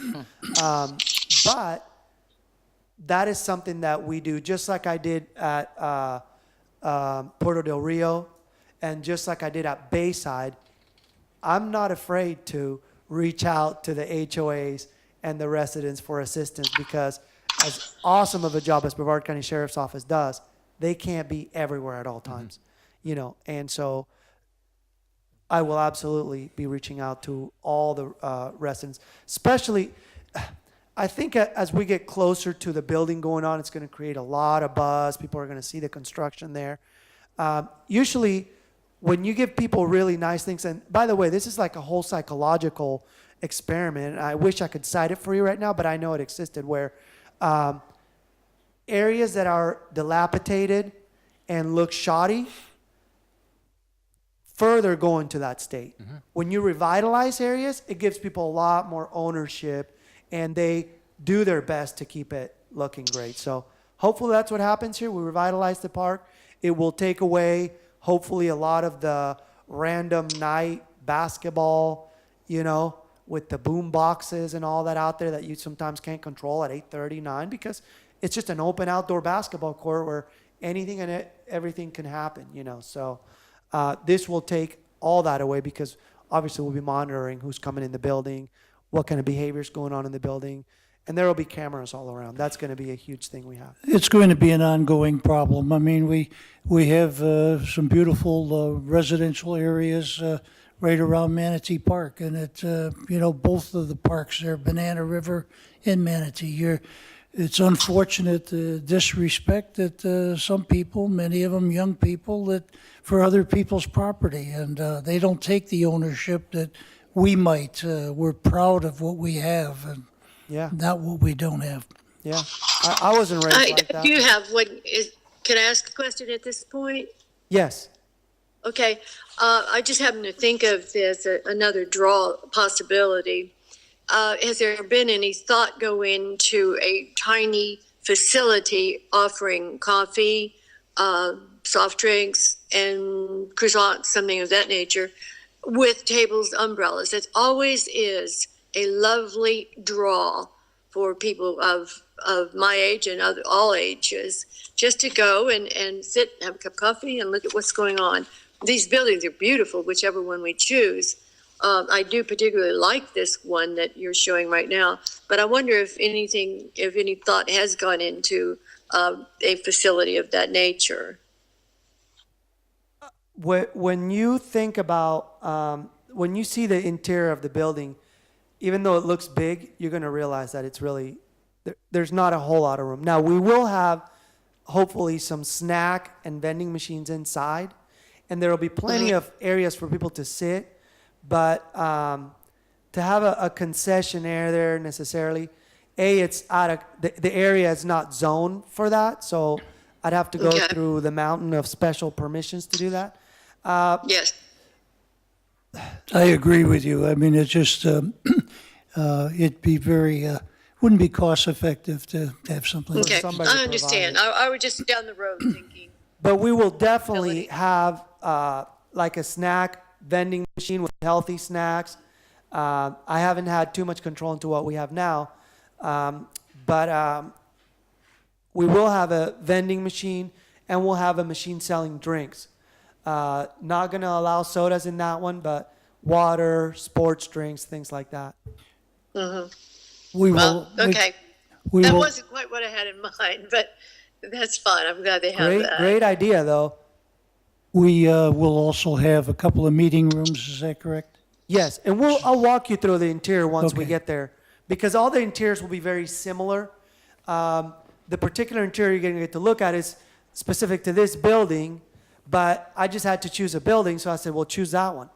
But that is something that we do, just like I did at Puerto del Rio and just like I did at Bayside. I'm not afraid to reach out to the HOAs and the residents for assistance because as awesome of a job as Brevard County Sheriff's Office does, they can't be everywhere at all times, and so I will absolutely be reaching out to all the residents, especially I think as we get closer to the building going on, it's going to create a lot of buzz. People are going to see the construction there. Usually when you give people really nice things, and by the way, this is like a whole psychological experiment. I wish I could cite it for you right now, but I know it existed where areas that are dilapidated and look shoddy, further going to that state. When you revitalize areas, it gives people a lot more ownership, and they do their best to keep it looking great. So hopefully that's what happens here. We revitalize the park. It will take away, hopefully, a lot of the random night basketball, with the boom boxes and all that out there that you sometimes can't control at 8:39, because it's just an open outdoor basketball court where anything and everything can happen, So this will take all that away, because obviously we'll be monitoring who's coming in the building, what kind of behavior's going on in the building, and there will be cameras all around. That's going to be a huge thing we have. It's going to be an ongoing problem. I mean, we have some beautiful residential areas right around Manatee Park, and both of the parks there, Banana River and Manatee. It's unfortunate the disrespect that some people, many of them young people, that for other people's property, and they don't take the ownership that we might. We're proud of what we have, and Yeah, not what we don't have. yeah. I wasn't raised like that. Do you have can I ask a question at this point? Yes. Okay, I just happen to think of this, another draw possibility. Has there been any thought go into a tiny facility offering coffee, soft drinks, and croissants, something of that nature, with tables, umbrellas? It always is a lovely draw for people of my age and of all ages, just to go and sit and have a cup of coffee and look at what's going on. These buildings are beautiful, whichever one we choose. I do particularly like this one that you're showing right now, but I wonder if any thought has gone into a facility of that nature. When you think about, when you see the interior of the building, even though it looks big, you're going to realize that it's really, there's not a whole lot of room. Now, we will have, hopefully, some snack and vending machines inside, and there will be plenty of areas for people to sit. But to have a concessionaire there necessarily, it's out of the area is not zoned for that, so I'd have to go Okay. through the mountain of special permissions to do that. Yes. I agree with you. I mean, it's just, it'd be wouldn't be cost effective to have something like Okay, somebody I understand. I was just down the road thinking. But we will definitely Ability. have like a snack vending machine with healthy snacks. I haven't had too much control into what we have now, but we will have a vending machine, and we'll have a machine selling drinks. Not going to allow sodas in that one, but water, sports drinks, things like that. we will. Well, okay. We That will. wasn't quite what I had in mind, but that's fine. I'm glad they have Great, that. great idea, though. We will also have a couple of meeting rooms. Is that correct? Yes, and I'll walk you through the interior once we Okay. get there, because all the interiors will be very similar. The particular interior you're going to get to look at is specific to this building, but I just had to choose a building, so I said, well, choose that one.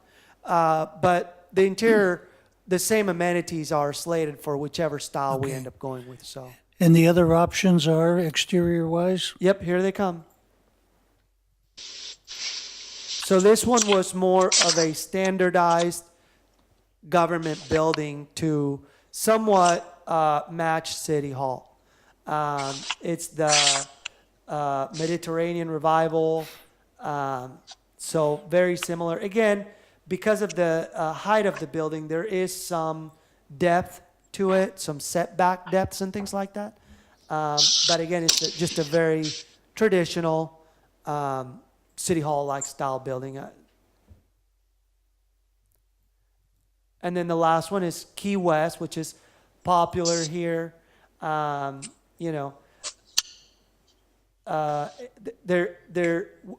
But the interior, the same amenities are slated for whichever style we Okay. end up going with. So, And the other options are exterior wise? yep, here they come. So this one was more of a standardized government building to somewhat match City Hall. It's the Mediterranean Revival, so very similar. Again, because of the height of the building, there is some depth to it, some setback depths and things like that. But again, it's just a very traditional City Hall-like style building. And then the last one is Key West, which is popular here. They're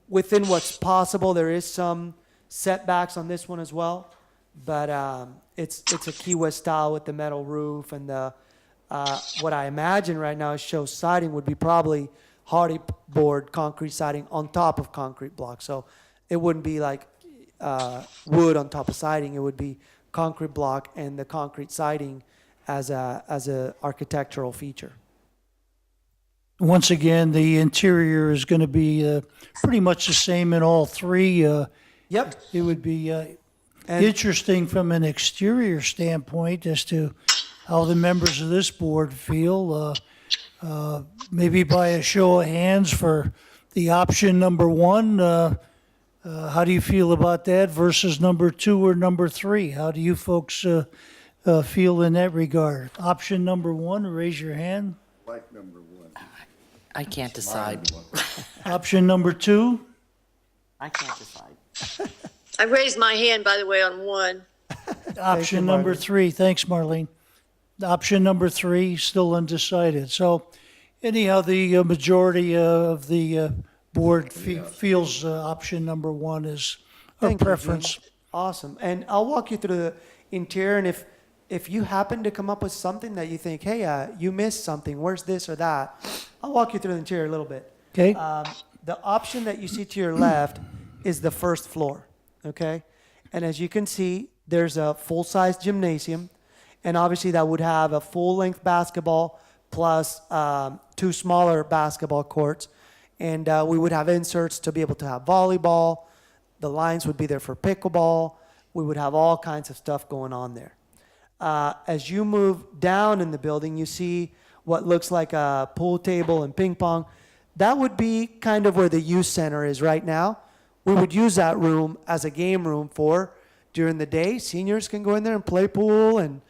within what's possible. There is some setbacks on this one as well, but it's a Key West style with the metal roof, and the what I imagine right now is show siding would be probably hardy board concrete siding on top of concrete block. So it wouldn't be like wood on top of siding. It would be concrete block and the concrete siding as a architectural feature. Once again, the interior is going to be pretty much the same in all three. Yep. It would be And- interesting from an exterior standpoint as to how the members of this board feel. Maybe by a show of hands for the option number one. How do you feel about that versus number two or number three? How do you folks feel in that regard? Option number one, raise your hand. Like number one. I can't decide. Option number two, I can't decide. I raised my hand, by the way, on one. option number three. Thanks, Marlene. Option number three, still undecided. So anyhow, the majority of the board feels option number one is a Thank you, preference. Gene. Awesome. And I'll walk you through the interior, and if you happen to come up with something that you think, hey, you missed something, where's this or that, I'll walk you through the interior a little bit. Okay? The option that you see to your left is the first floor, okay? And as you can see, there's a full-size gymnasium, and obviously that would have a full-length basketball plus 2 smaller basketball courts. And we would have inserts to be able to have volleyball. The lines would be there for pickleball. We would have all kinds of stuff going on there. As you move down in the building, you see what looks like a pool table and ping pong. That would be kind of where the youth center is right now. We would use that room as a game room for during the day. Seniors can go in there and play pool and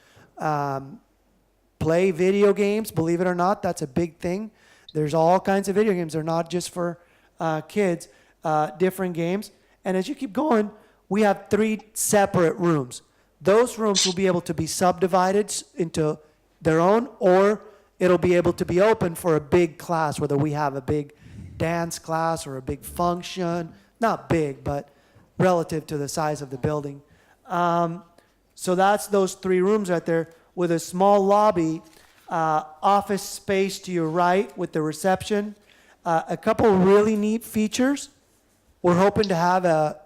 play video games. Believe it or not, that's a big thing. There's all kinds of video games. They're not just for kids, different games. And as you keep going, we have 3 separate rooms. Those rooms will be able to be subdivided into their own, or it'll be able to be open for a big class, whether we have a big dance class or a big function. Not big, but relative to the size of the building. So that's those 3 rooms right there with a small lobby, office space to your right with the reception. A couple really neat features. We're hoping to have a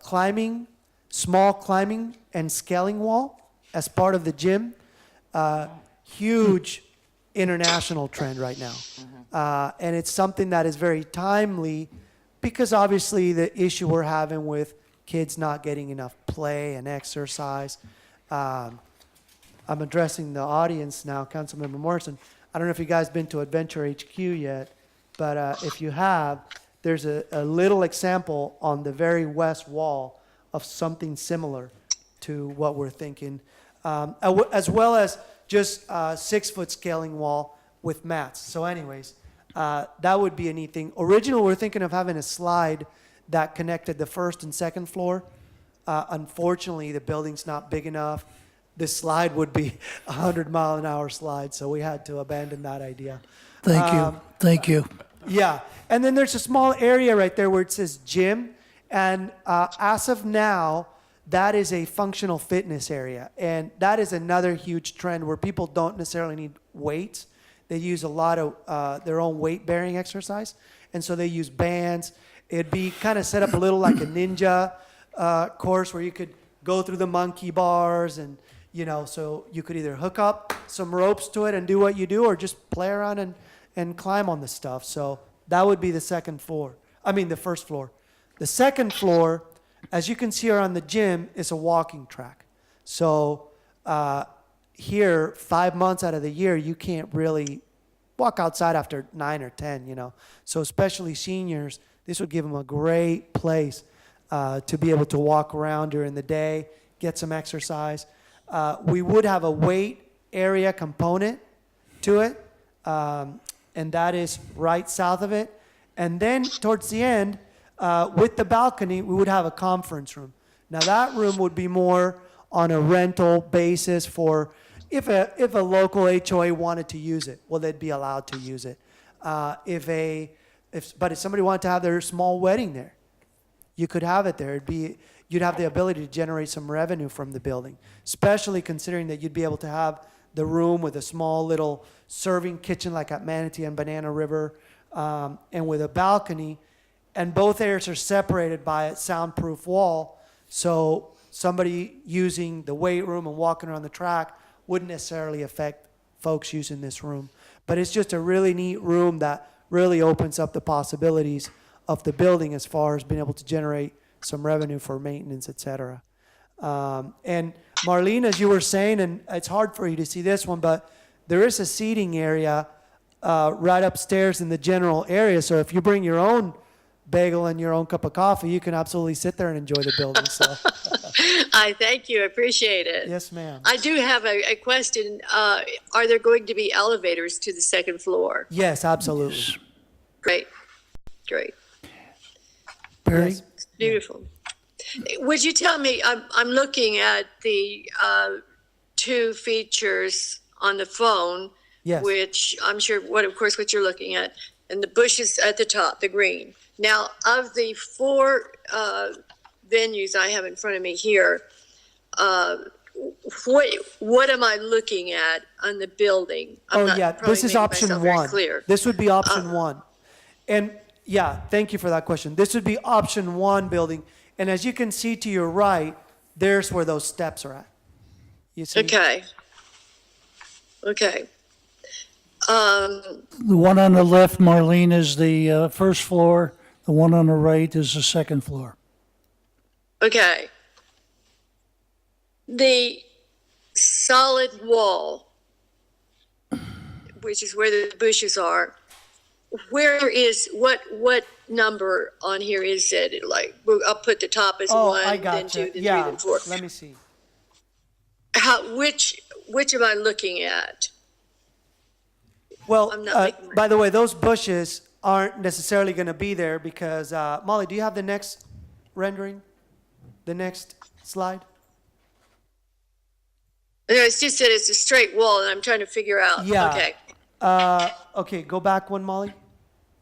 small climbing and scaling wall as part of the gym. Huge international trend right now. And it's something that is very timely because obviously the issue we're having with kids not getting enough play and exercise. I'm addressing the audience now, Councilmember Morrison. I don't know if you guys been to Adventure HQ yet, but if you have, there's a little example on the very west wall of something similar to what we're thinking, as well as just a 6-foot scaling wall with mats. So anyways, that would be a neat thing. Originally, we're thinking of having a slide that connected the first and second floor. Unfortunately, the building's not big enough. This slide would be a 100-mile-an-hour slide, so we had to abandon that idea. Thank you. Thank you. Yeah, and then there's a small area right there where it says gym, and as of now, that is a functional fitness area, and that is another huge trend where people don't necessarily need weights. They use a lot of their own weight-bearing exercise, and so they use bands. It'd be kind of set up a little like a ninja course where you could go through the monkey bars and, so you could either hook up some ropes to it and do what you do or just play around and climb on the stuff. So that would be the the first floor. The second floor, as you can see around the gym, is a walking track. So here, 5 months out of the year, you can't really walk outside after 9 or 10, So especially seniors, this would give them a great place to be able to walk around during the day, get some exercise. We would have a weight area component to it, and that is right south of it. And then towards the end, with the balcony, we would have a conference room. Now that room would be more on a rental basis for if a local HOA wanted to use it, well, they'd be allowed to use it. But if somebody wanted to have their small wedding there, you could have it there. You'd have the ability to generate some revenue from the building, especially considering that you'd be able to have the room with a small little serving kitchen like at Manatee and Banana River, and with a balcony, and both areas are separated by a soundproof wall, so somebody using the weight room and walking around the track wouldn't necessarily affect folks using this room. But it's just a really neat room that really opens up the possibilities of the building as far as being able to generate some revenue for maintenance, et cetera. And Marlene, as you were saying, and it's hard for you to see this one, but there is a seating area right upstairs in the general area. So if you bring your own bagel and your own cup of coffee, you can absolutely sit there and enjoy the building. So I thank you. I appreciate it. yes, ma'am. I do have a question. Are there going to be elevators to the second floor? Yes, absolutely. Great. Great. Barry? Yes. Beautiful. Would you tell me, I'm looking at the two features on the phone, Yes. which I'm sure, of course, what you're looking at, and the bushes at the top, the green. Now, of the four venues I have in front of me here, what am I looking at on the building? I'm not probably this is making option myself very one. clear. This would be option one. And yeah, thank you for that question. This would be option one building. And as you can see to your right, there's where those steps are at. You see? Okay. Okay. The one on the left, Marlene, is the first floor. The one on the right is the second floor. Okay. The solid wall, which is where the bushes are, what number on here is it? Like, I'll put the top as Oh, one, I then got two, you. then three, Yeah, then four. let me see. Which am I looking at? Well, I'm not making my- by the way, those bushes aren't necessarily going to be there because, Molly, do you have the next rendering? The next slide? No, it's just that it's a straight wall, and I'm trying to figure out. Yeah. Okay. Okay, go back one, Molly.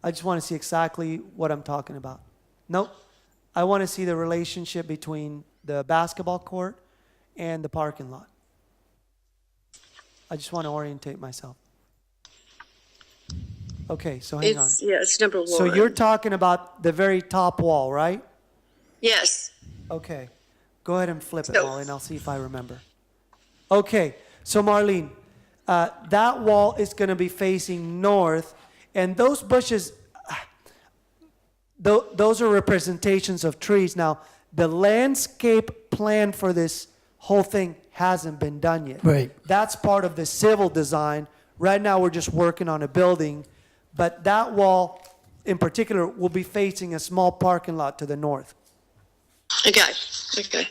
I just want to see exactly what I'm talking about. Nope. I want to see the relationship between the basketball court and the parking lot. I just want to orientate myself. Okay, so hang on. It's number one. So you're talking about the very top wall, right? Yes. Okay. Go ahead and flip it, So- Molly, and I'll see if I remember. Okay, so Marlene, that wall is going to be facing north, and those bushes, those are representations of trees. Now, the landscape plan for this whole thing hasn't been done yet. Right. That's part of the civil design. Right now, we're just working on a building, but that wall in particular will be facing a small parking lot to the north. Okay. Okay.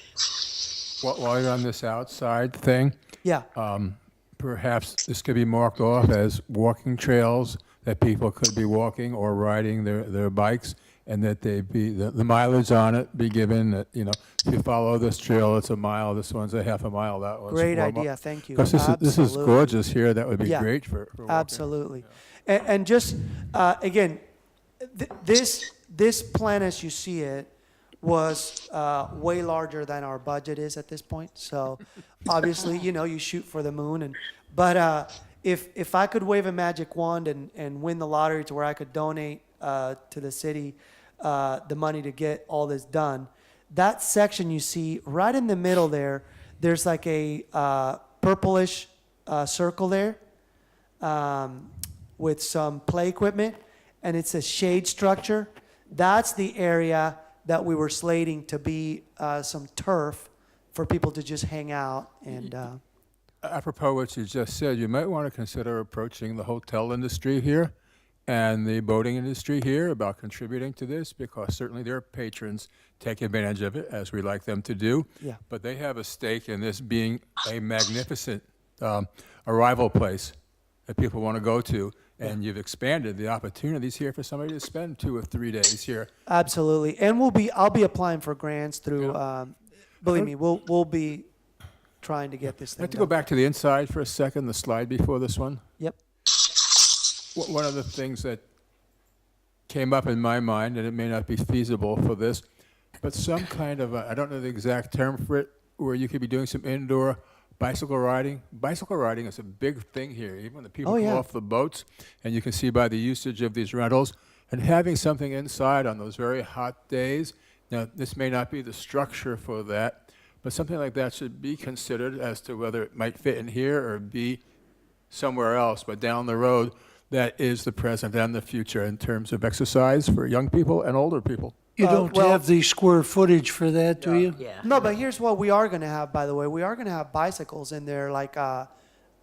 While you're on this outside thing, Yeah. perhaps this could be marked off as walking trails that people could be walking or riding their bikes, and that they be the mileage on it be given. That, you know, if you follow this trail, it's a mile. This one's a half a mile. That one's Great 4 idea. Thank you. Because this is Absolutely. gorgeous here. That would be Yeah, great for walking. Absolutely. And just, again, this plan as you see it was way larger than our budget is at this point. So obviously, you know, you shoot for the moon. But if I could wave a magic wand and win the lottery to where I could donate to the city the money to get all this done, that section you see right in the middle there, there's like a purplish circle there. With some play equipment, and it's a shade structure. That's the area that we were slating to be some turf for people to just hang out. And Apropos what you just said, you might want to consider approaching the hotel industry here and the boating industry here about contributing to this, because certainly their patrons take advantage of it, as we like them to do. Yeah. But they have a stake in this being a magnificent arrival place that people want to go to. And you've expanded the opportunities here for somebody to spend 2 or 3 days here. absolutely, and I'll be applying for grants through. Believe me, we'll be trying to get this I'd thing like to go done. back to the inside for a second, the slide before this one. Yep. One of the things that came up in my mind, and it may not be feasible for this, but some kind of, I don't know the exact term for it, where you could be doing some indoor bicycle riding. Bicycle riding is a big thing here, even when the people Oh, come yeah. off the boats, and you can see by the usage of these rentals, and having something inside on those very hot days. Now, this may not be the structure for that, but something like that should be considered as to whether it might fit in here or be somewhere else. But down the road, that is the present and the future in terms of exercise for young people and older people? You don't well- have the square footage for that, do you? Yeah. No, but here's what we are going to have, by the way. We are going to have bicycles in there, like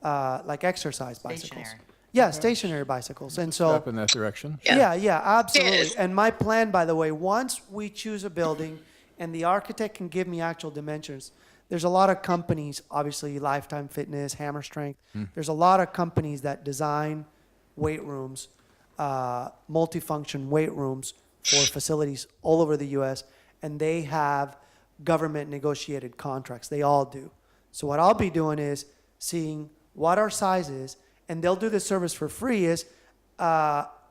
exercise bicycles. Stationary. Yeah, stationary bicycles. And so, Step in that direction. yeah, absolutely. Yes. And my plan, by the way, once we choose a building and the architect can give me actual dimensions, there's a lot of companies, obviously Lifetime Fitness, Hammer Strength. There's a lot of companies that design weight rooms, multifunction weight rooms for facilities all over the U.S., and they have government negotiated contracts. They all do. So what I'll be doing is seeing what our size is, and they'll do the service for free, is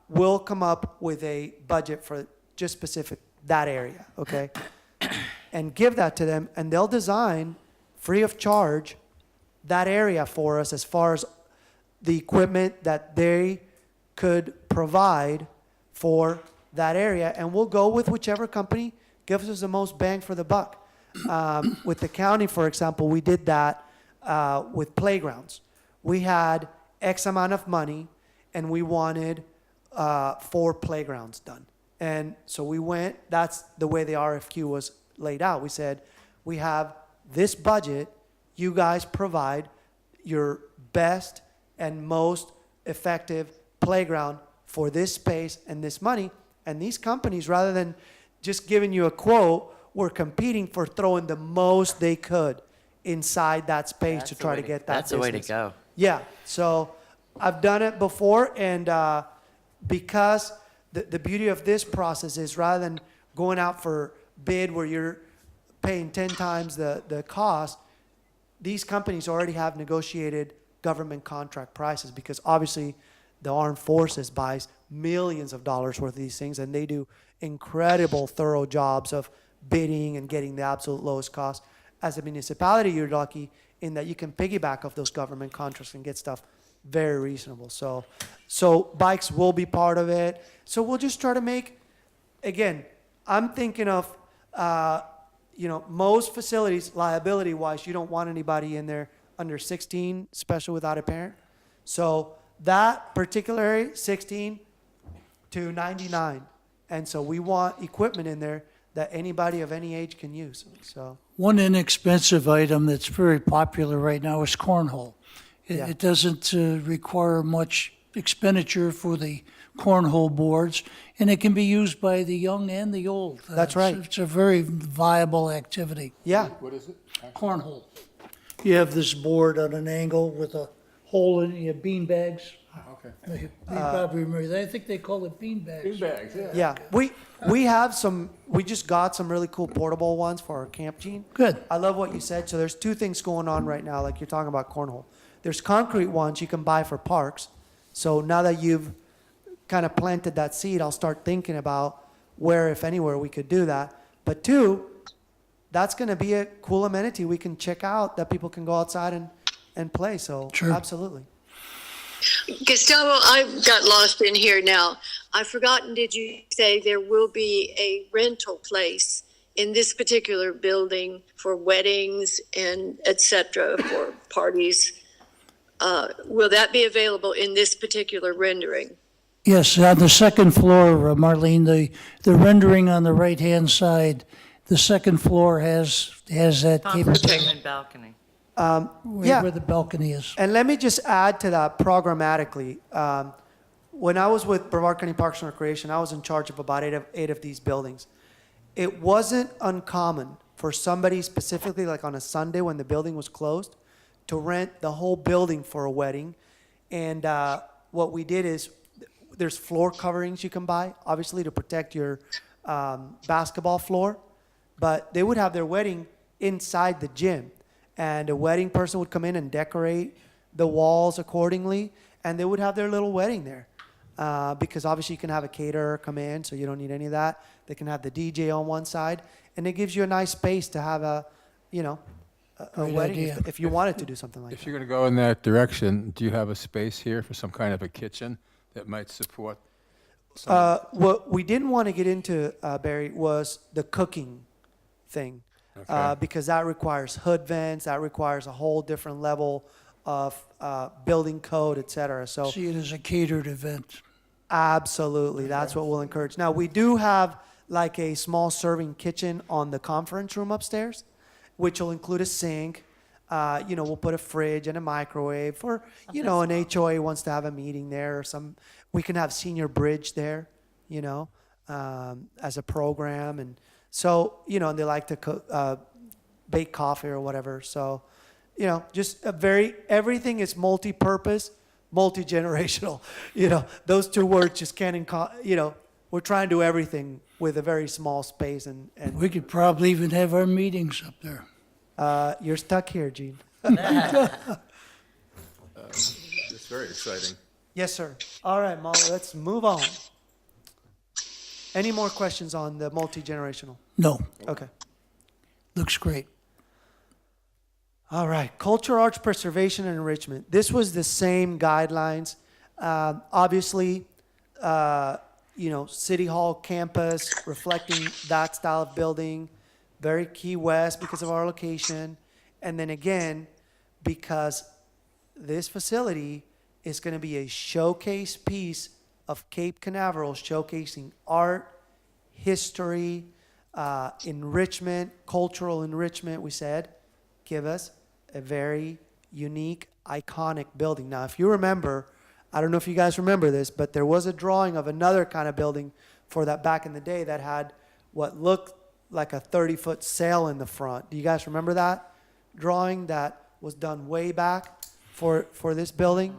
we'll come up with a budget for just specific that area, okay? And give that to them, and they'll design free of charge that area for us as far as the equipment that they could provide for that area, and we'll go with whichever company gives us the most bang for the buck. With the county, for example, we did that with playgrounds. We had X amount of money, and we wanted 4 playgrounds done. And so we went, that's the way the RFQ was laid out. We said, we have this budget, you guys provide your best and most effective playground for this space and this money. And these companies, rather than just giving you a quote, were competing for throwing the most they could inside that space to try to get that That's the way to business. go. Yeah, so I've done it before, and because the beauty of this process is rather than going out for bid where you're paying 10 times the cost, these companies already have negotiated government contract prices, because obviously the armed forces buys millions of dollars worth of these things, and they do incredible thorough jobs of bidding and getting the absolute lowest cost. As a municipality, you're lucky in that you can piggyback off those government contracts and get stuff very reasonable. So bikes will be part of it. So we'll just try to make, again, I'm thinking of, most facilities, liability-wise, you don't want anybody in there under 16, especially without a parent. So that particular area, 16 to 99. And so we want equipment in there that anybody of any age can use. So, One inexpensive item that's very popular right now is cornhole. Yeah. It doesn't require much expenditure for the cornhole boards, and it can be used by the young and the old. That's right. It's a very viable activity. yeah. What is it? Cornhole. You have this board on an angle with a hole in it, you have bean bags. Okay. You probably remember that. I think they call it bean bags. Bags, yeah. Yeah, we have some, we just got some really cool portable ones for our camp, Gene. Good. I love what you said. So there's 2 things going on right now, like you're talking about cornhole. There's concrete ones you can buy for parks. So now that you've kind of planted that seed, I'll start thinking about where, if anywhere, we could do that. But 2, that's going to be a cool amenity we can check out that people can go outside and play. So Sure. absolutely. Gustavo, I got lost in here now. I've forgotten, did you say there will be a rental place in this particular building for weddings and et cetera, for parties? Will that be available in this particular rendering? Yes, on the second floor, Marlene, the rendering on the right-hand side, the second floor has that Conference room capability, and balcony. Yeah. where the balcony is. And let me just add to that programmatically. When I was with Brevard County Parks and Recreation, I was in charge of about 8 of these buildings. It wasn't uncommon for somebody, specifically like on a Sunday when the building was closed, to rent the whole building for a wedding. And what we did is, there's floor coverings you can buy, obviously to protect your basketball floor. But they would have their wedding inside the gym. And a wedding person would come in and decorate the walls accordingly, and they would have their little wedding there. Because obviously you can have a caterer come in, so you don't need any of that. They can have the DJ on one side, and it gives you a nice space to have a Great wedding idea. if you wanted to do something like If that. you're going to go in that direction, do you have a space here for some kind of a kitchen that might support? What we didn't want to get into, Barry, was the cooking thing. Okay. Because that requires hood vents, that requires a whole different level of building code, et cetera. So See it as a catered event. absolutely, that's what we'll encourage. Now, we do have like a small serving kitchen on the conference room upstairs, which will include a sink. We'll put a fridge and a microwave for, an HOA wants to have a meeting there or we can have senior bridge there, as a program. And so, and they like to bake coffee or whatever. So, just everything is multi-purpose, multi-generational. Those two words just can't, we're trying to do everything with a very small space and We could probably even have our meetings up there. you're stuck here, Gene. It's very exciting. Yes, sir. All right, Molly, let's move on. Any more questions on the multi-generational? No, Okay. looks great. All right, culture, arts, preservation, and enrichment. This was the same guidelines. Obviously, City Hall campus reflecting that style of building, very Key West because of our location. And then again, because this facility is going to be a showcase piece of Cape Canaveral, showcasing art, history, enrichment, cultural enrichment, we said, give us a very unique, iconic building. Now, if you remember, I don't know if you guys remember this, but there was a drawing of another kind of building for that back in the day that had what looked like a 30-foot sail in the front. Do you guys remember that drawing that was done way back for this building?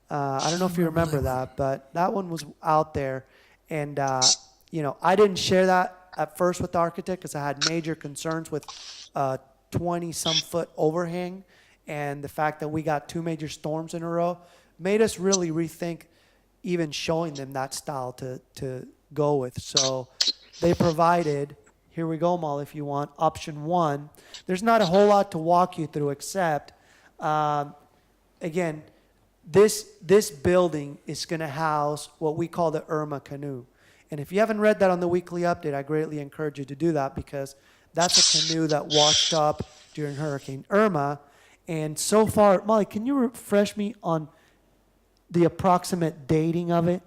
I don't know if you remember that, but that one was out there. And, I didn't share that at first with the architect because I had major concerns with 20-some foot overhang, and the fact that we got two major storms in a row made us really rethink even showing them that style to go with. So they provided, here we go, Molly, if you want, option one. There's not a whole lot to walk you through except, again, this building is going to house what we call the Irma canoe. And if you haven't read that on the weekly update, I greatly encourage you to do that because that's a canoe that washed up during Hurricane Irma. And so far, Molly, can you refresh me on the approximate dating of it?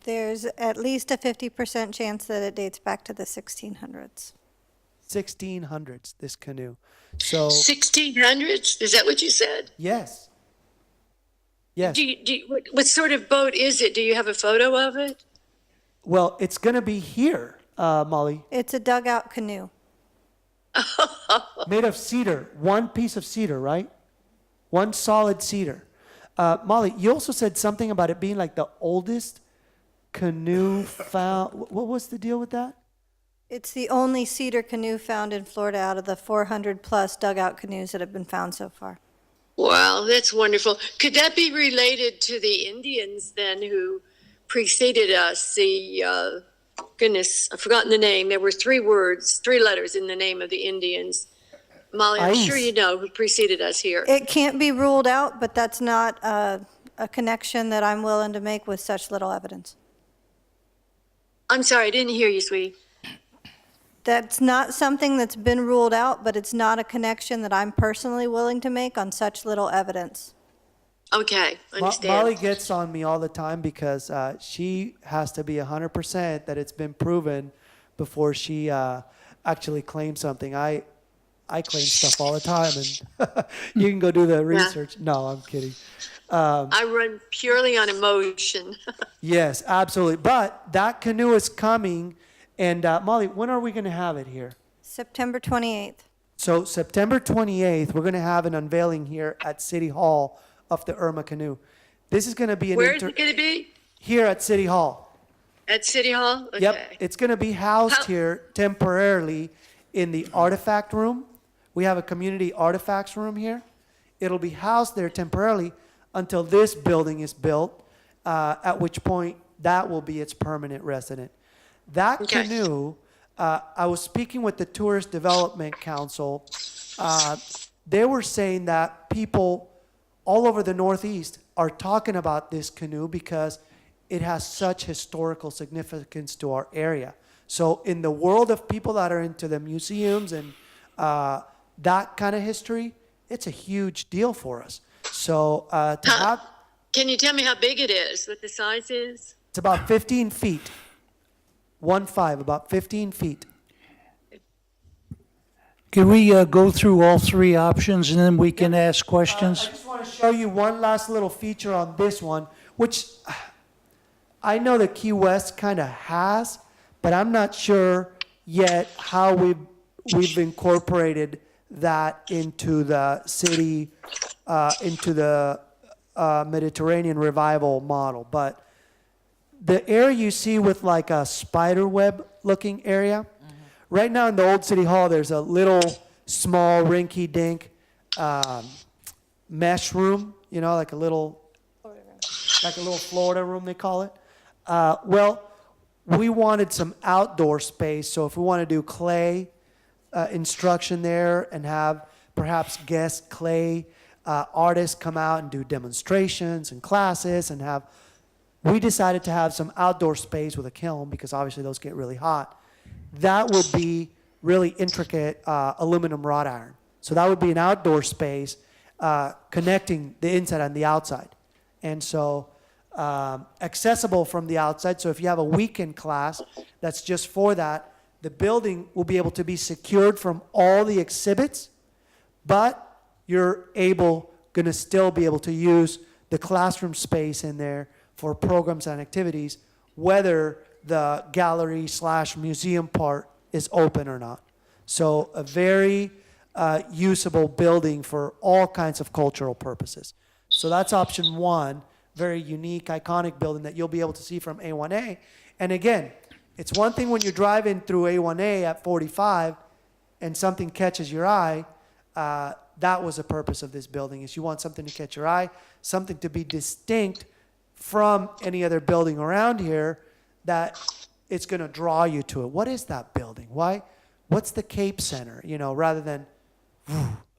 There's at least a 50% chance that it dates back to the 1600s. 1600s, this canoe. So, 1600s? Is that what you said? yes. Yes. What sort of boat is it? Do you have a photo of it? Well, it's going to be here, Molly, It's a dugout canoe. made of cedar, one piece of cedar, right? One solid cedar. Molly, you also said something about it being like the oldest canoe found. What was the deal with that? It's the only cedar canoe found in Florida out of the 400 plus dugout canoes that have been found so far. Wow, that's wonderful. Could that be related to the Indians then who preceded us? Goodness, I've forgotten the name. There were three letters in the name of the Indians. Molly, I'm sure Ice. you know who preceded us here. It can't be ruled out, but that's not a connection that I'm willing to make with such little evidence. I'm sorry, I didn't hear you, sweetie. That's not something that's been ruled out, but it's not a connection that I'm personally willing to make on such little evidence. Okay, understand. Molly gets on me all the time because she has to be 100% that it's been proven before she actually claims something. I claim stuff all the time, and you can go do the research. No, I'm kidding. I run purely on emotion. Yes, absolutely. But that canoe is coming, and Molly, when are we going to have it here? September 28th. So September 28th, we're going to have an unveiling here at City Hall of the Irma canoe. This is going to be Where is it going to be? here at City Hall. At City Hall? Okay. Yep, it's going to be housed How- here temporarily in the artifact room. We have a community artifacts room here. It'll be housed there temporarily until this building is built, at which point that will be its permanent resident. That Okay. canoe, I was speaking with the Tourist Development Council. They were saying that people all over the Northeast are talking about this canoe because it has such historical significance to our area. So in the world of people that are into the museums and that kind of history, it's a huge deal for us. So to have, Can you tell me how big it is, what the size is? it's about 15 feet. 1.5, about 15 feet. Can we go through all three options and then we can ask questions? I just want to show you one last little feature on this one, which I know that Key West kind of has, but I'm not sure yet how we've incorporated that into the city, into the Mediterranean revival model. But the area you see with like a spider web looking area, right now in the old city hall, there's a little small rinky-dink mesh room, you know, like a little Florida room, they call it. Well, we wanted some outdoor space, so if we want to do clay instruction there and have perhaps guest clay artists come out and do demonstrations and classes and have, we decided to have some outdoor space with a kiln because obviously those get really hot. That would be really intricate aluminum wrought iron. So that would be an outdoor space connecting the inside and the outside. And so accessible from the outside. So if you have a weekend class that's just for that, the building will be able to be secured from all the exhibits, but you're going to still be able to use the classroom space in there for programs and activities, whether the gallery / museum part is open or not. So a very usable building for all kinds of cultural purposes. So that's option one, very unique, iconic building that you'll be able to see from A1A. And again, it's one thing when you're driving through A1A at 45 and something catches your eye. That was the purpose of this building, is you want something to catch your eye, something to be distinct from any other building around here, that it's going to draw you to it. What is that building? Why? What's the Cape Center? You know, rather than,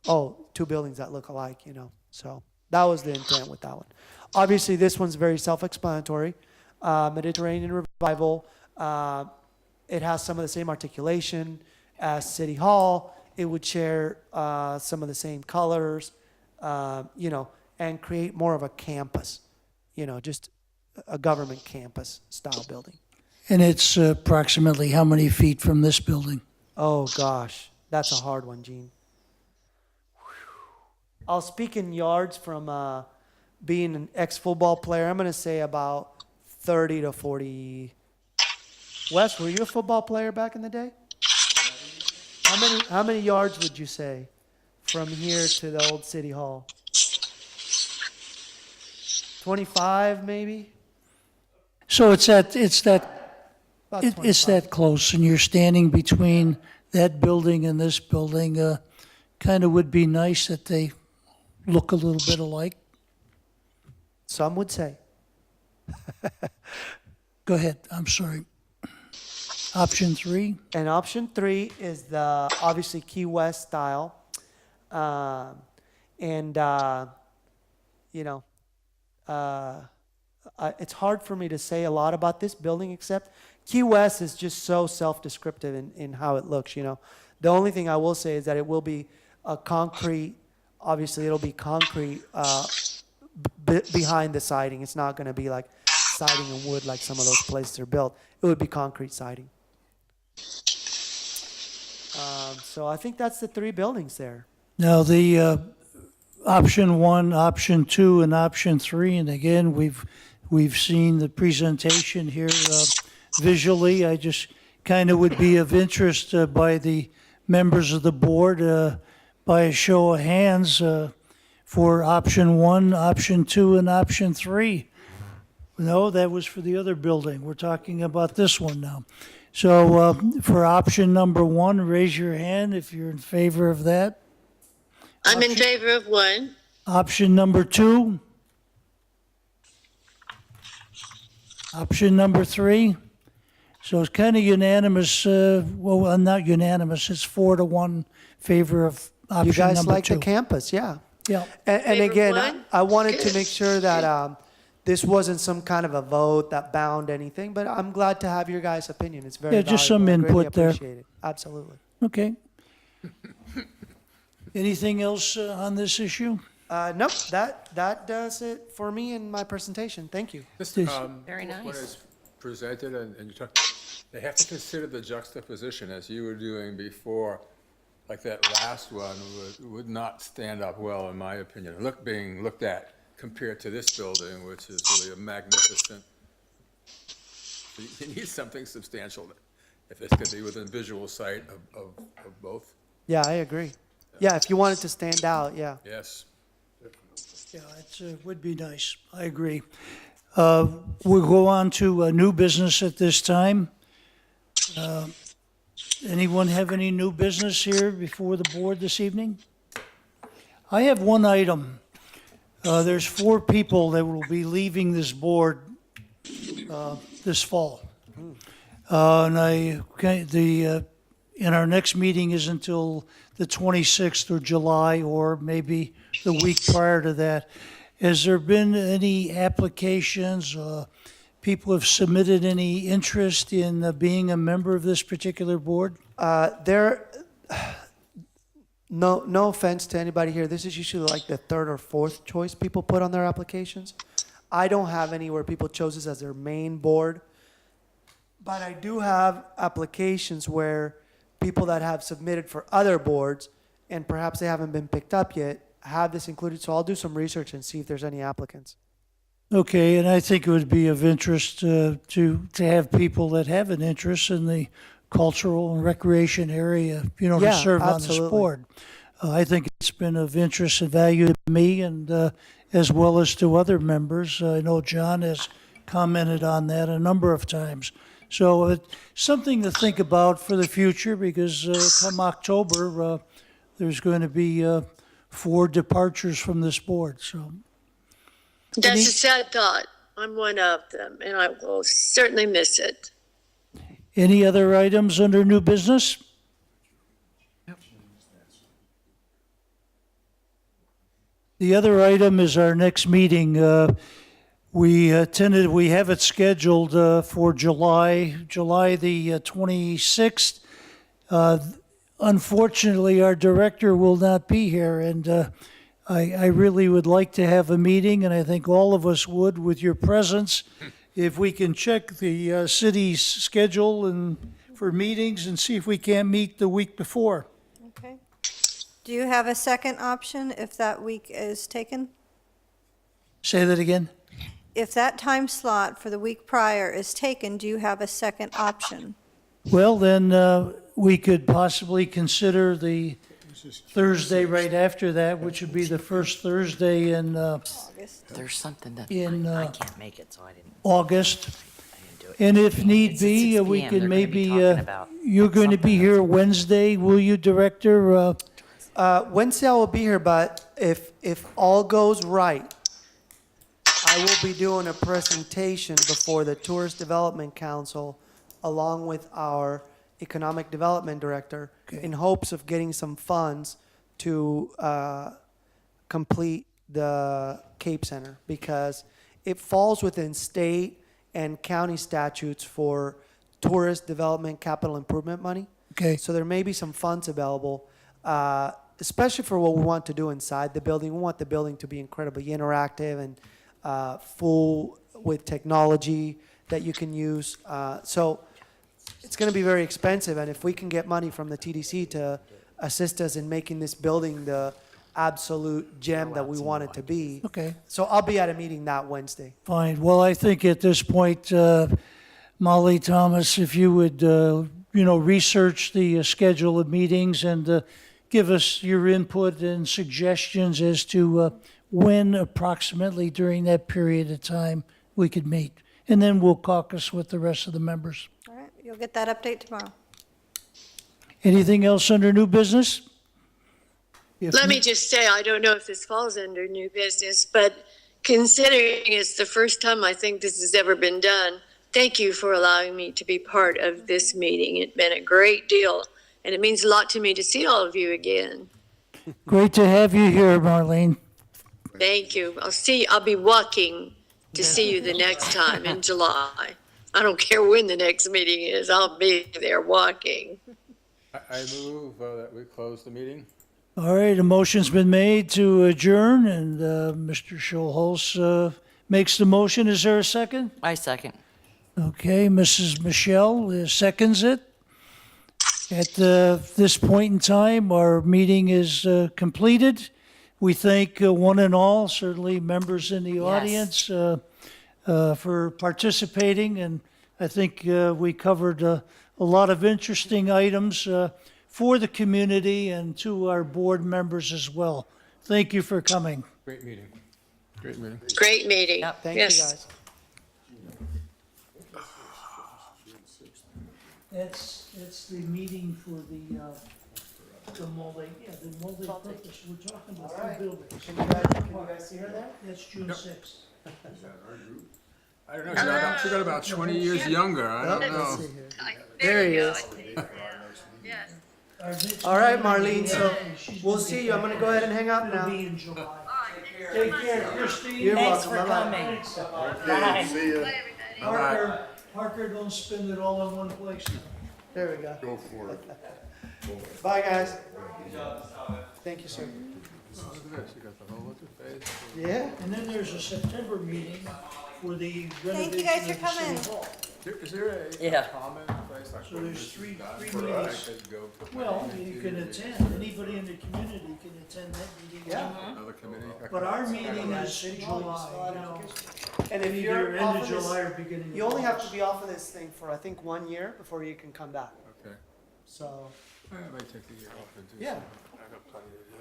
oh, two buildings that look alike, you know. So that was the intent with that one. Obviously, this one's very self-explanatory. Mediterranean Revival. It has some of the same articulation as City Hall. It would share some of the same colors, you know, and create more of a campus, you know, just a government campus style building. And it's approximately how many feet from this building? Oh gosh, that's a hard one, Gene. I'll speak in yards from being an ex-football player. I'm going to say about 30 to 40. Wes, were you a football player back in the day? How many yards would you say from here to the old city hall? 25 maybe? So it's About it's 25. that close, and you're standing between that building and this building. Kind of would be nice that they look a little bit alike. Some would say. Go ahead, I'm sorry. Option 3? And option 3 is the obviously Key West style. You know, it's hard for me to say a lot about this building, except Key West is just so self-descriptive in how it looks, you know. The only thing I will say is that it will be a concrete, obviously it'll be concrete behind the siding. It's not going to be like siding and wood like some of those places are built. It would be concrete siding. So I think that's the 3 buildings there. Now, the option 1, option 2, and option 3, and again, we've seen the presentation here visually. I just kind of would be of interest by the members of the board, by a show of hands, for option 1, option 2, and option 3. No, that was for the other building. We're talking about this one now. So for option number 1, raise your hand if you're in favor of that. I'm in favor of 1. Option number 2. Option number 3. So it's kind of unanimous. Well, not unanimous. It's 4-1 favor of option You guys number like 2. the campus, yeah. Yeah. And Favor again, one? I wanted to Good. make sure that this wasn't some kind of a vote that bound anything, but I'm glad to have your guys' opinion. It's very Yeah, just some valuable. I greatly input there. appreciate it. Absolutely. Okay. Anything else on this issue? Nope, that does it for me in my presentation. Thank you. Just, Please. Very When nice. it's presented and you talk, they have to consider the juxtaposition as you were doing before. Like that last one would not stand up well, in my opinion, being looked at compared to this building, which is really a magnificent. You need something substantial if it's going to be within visual sight of both. Yeah, I agree. Yeah, if you want it to stand out, yeah. Yes. Yeah, it would be nice. I agree. We'll go on to new business at this time. Anyone have any new business here before the board this evening? I have one item. There's 4 people that will be leaving this board this fall. And and our next meeting is until the 26th of July, or maybe the week prior to that. Has there been any applications? People have submitted any interest in being a member of this particular board? No offense to anybody here. This is usually like the 3rd or 4th choice people put on their applications. I don't have any where people chose this as their main board. But I do have applications where people that have submitted for other boards and perhaps they haven't been picked up yet have this included. So I'll do some research and see if there's any applicants. Okay, and I think it would be of interest to have people that have an interest in the cultural and recreation area, to Yeah, serve on this absolutely. board. I think it's been of interest and value to me, and as well as to other members. I know John has commented on that a number of times. So it's something to think about for the future, because come October, there's going to be 4 departures from this board, so. That's a sad thought. I'm one of them, and I will certainly miss it. Any other items under new business? The other item is our next meeting. We have it scheduled for July the 26th. Unfortunately, our director will not be here, and I really would like to have a meeting, and I think all of us would, with your presence. If we can check the city's schedule and for meetings and see if we can't meet the week before. Okay. Do you have a second option if that week is taken? Say that again? If that time slot for the week prior is taken, do you have a second option? Well, then we could possibly consider the Thursday right after that, which would be the first Thursday in August. There's something that I In, can't make it, so I didn't August. do it. And if need It's at be, 6 we p.m. can They're gonna be maybe, talking about you're going to be something here Wednesday, will you, Director? Wednesday I will be here, but if all goes right, I will be doing a presentation before the Tourist Development Council along with our Economic Development Director in hopes of getting some funds to complete the Cape Center, because it falls within state and county statutes for tourist development capital improvement money. Okay. So there may be some funds available, especially for what we want to do inside the building. We want the building to be incredibly interactive and full with technology that you can use. So it's going to be very expensive, and if we can get money from the TDC to assist us in making this building the absolute gem that we want it to be. Okay. So I'll be at a meeting that Wednesday. Fine. Well, I think at this point, Molly Thomas, if you would, research the schedule of meetings and give us your input and suggestions as to when approximately during that period of time we could meet. And then we'll caucus with the rest of the members. All right, you'll get that update tomorrow. Anything else under new business? If Let me just say, I don't know if this falls under new business, but considering it's the first time I think this has ever been done, thank you for allowing me to be part of this meeting. It's been a great deal, and it means a lot to me to see all of you again. Great to have you here, Marlene. Thank you. I'll be walking to see you the next time in July. I don't care when the next meeting is, I'll be there walking. I move that we close the meeting. All right, a motion's been made to adjourn, and Mr. Schulholz makes the motion. Is there a second? I second. Okay, Mrs. Michelle seconds it. At this point in time, our meeting is completed. We thank one and all, certainly members in the audience, for participating, and I think we covered a lot of interesting items for the community and to our board members as well. Thank you for coming. Great meeting. Great meeting. Great meeting. Yep. Thank you, Yes. guys. It's the meeting for the multi-purpose, we're talking about two buildings. Can you guys see her there? That's June 6th. I don't know, she got about 20 years younger, I don't Let's know. see here. There he is. Yes. Our next All right, meeting, Marlene, so she's we'll gonna see be you. I'm gonna go ahead and hang up It'll now. be in July. Take care, Christine. You're Thanks welcome. for Bye-bye. coming. Okay, see ya. Parker, don't spend it all in one place now. There we go. Go for it. Bye, guys. Thank you, sir. Look at this, you got the whole interface. Yeah? And then there's a September meeting for the Thank you guys renovation for of the coming. city hall. Is there a Yeah. common place like So where there's this is three done meetings. where I could go put my Well, name you into can the- attend, anybody in the community can attend that meeting. Yeah. Another committee? But our meeting is July, And if either you're end off of of July this, or beginning of you only have to August. be off of this thing for, I think, 1 year before you can come back. Okay. So, I might take the year off and do Yeah. something. I got plenty to do.